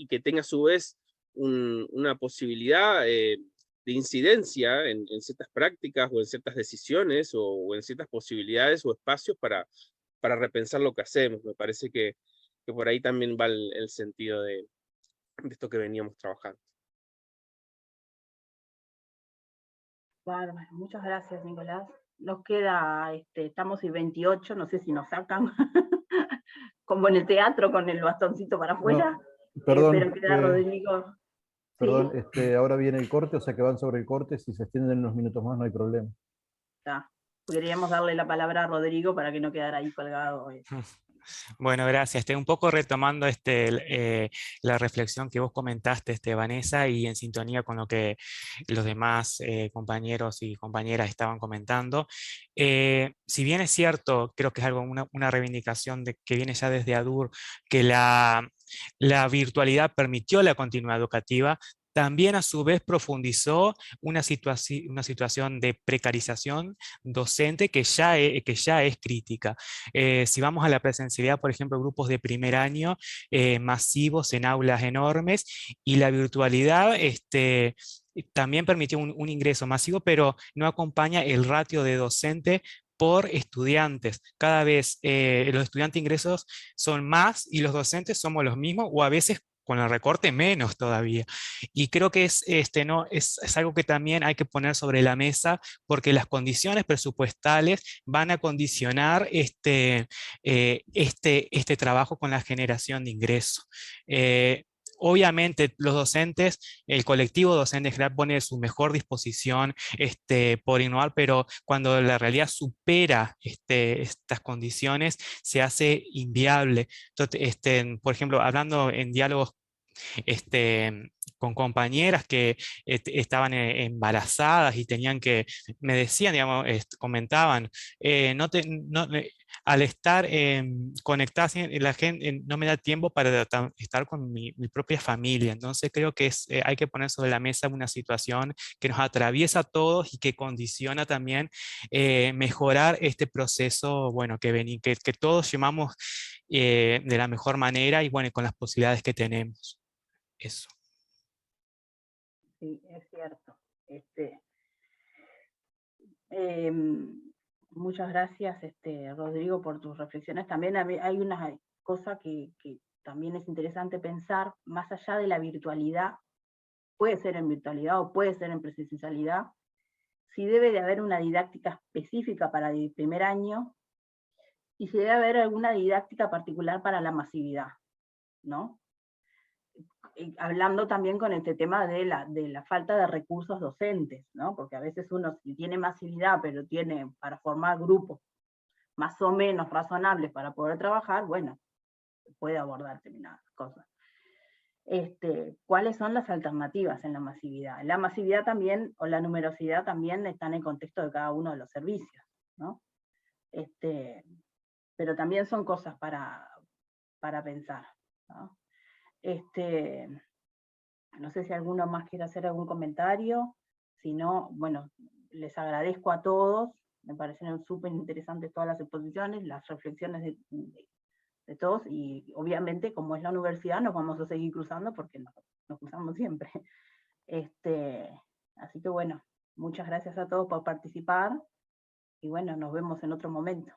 que tenga a su vez una posibilidad de incidencia en ciertas prácticas, o en ciertas decisiones, o en ciertas posibilidades o espacios para repensar lo que hacemos. Me parece que por ahí también va el sentido de esto que veníamos trabajando. Bárbaro, muchas gracias, Nicolás. Nos queda, estamos en 28, no sé si nos sacan, como en el teatro con el bastoncito para afuera. No, perdón, pero queda Rodrigo. Perdón, ¿Sí? ahora viene el corte, o sea que van sobre el corte, si se extienden unos minutos más no hay problema. Ya. Queríamos darle la palabra a Rodrigo para que no quedara ahí colgado. Bueno, gracias. Un poco retomando la reflexión que vos comentaste, Vanessa, y en sintonía con lo que los demás compañeros y compañeras estaban comentando. Si bien es cierto, creo que es algo, una reivindicación que viene ya desde ADUR, que la virtualidad permitió la continuidad educativa, también a su vez profundizó una situación de precarización docente que ya es crítica. Si vamos a la presencialidad, por ejemplo, grupos de primer año masivos en aulas enormes, y la virtualidad también permitió un ingreso masivo, pero no acompaña el ratio de docente por estudiantes. Cada vez los estudiantes ingresos son más y los docentes somos los mismos, o a veces con el recorte menos todavía. Y creo que es algo que también hay que poner sobre la mesa, porque las condiciones presupuestales van a condicionar este trabajo con la generación de ingresos. Obviamente los docentes, el colectivo docente en general pone su mejor disposición por innovar, pero cuando la realidad supera estas condiciones, se hace inviable. Entonces, por ejemplo, hablando en diálogos con compañeras que embarazadas y tenían me decían, digamos, comentaban, al estar conectadas, la gente no me da tiempo para estar con mi propia familia. Entonces creo que hay que poner sobre la mesa una situación que nos atraviesa a todos y que condiciona también mejorar este proceso, bueno, que todos llevamos de la mejor manera y bueno, con las posibilidades que tenemos. Eso. Sí, es cierto. Muchas gracias, Rodrigo, por tus reflexiones. También hay una cosa que también es interesante pensar, más allá de la virtualidad, puede ser en virtualidad o puede ser en presencialidad, si debe de haber una didáctica específica para el primer año y si debe haber alguna didáctica particular para la masividad, ¿no? Hablando también con este tema de la falta de recursos docentes, ¿no? Porque a veces uno, si tiene masividad, pero tiene para formar grupos más o menos razonables para poder trabajar, bueno, puede abordar determinadas cosas. ¿Cuáles son las alternativas en la masividad? La masividad también, o la numerosidad también, está en el contexto de cada uno de los servicios, ¿no? Pero también son cosas para pensar, ¿no? No sé si alguno más quiere hacer algún comentario, si no, bueno, les agradezco a todos, me parecieron súper interesantes todas las exposiciones, las reflexiones de todos, y obviamente como es la universidad nos vamos a seguir cruzando porque nos cruzamos siempre. Así que bueno, muchas gracias a todos por participar, y bueno, nos vemos en otro momento.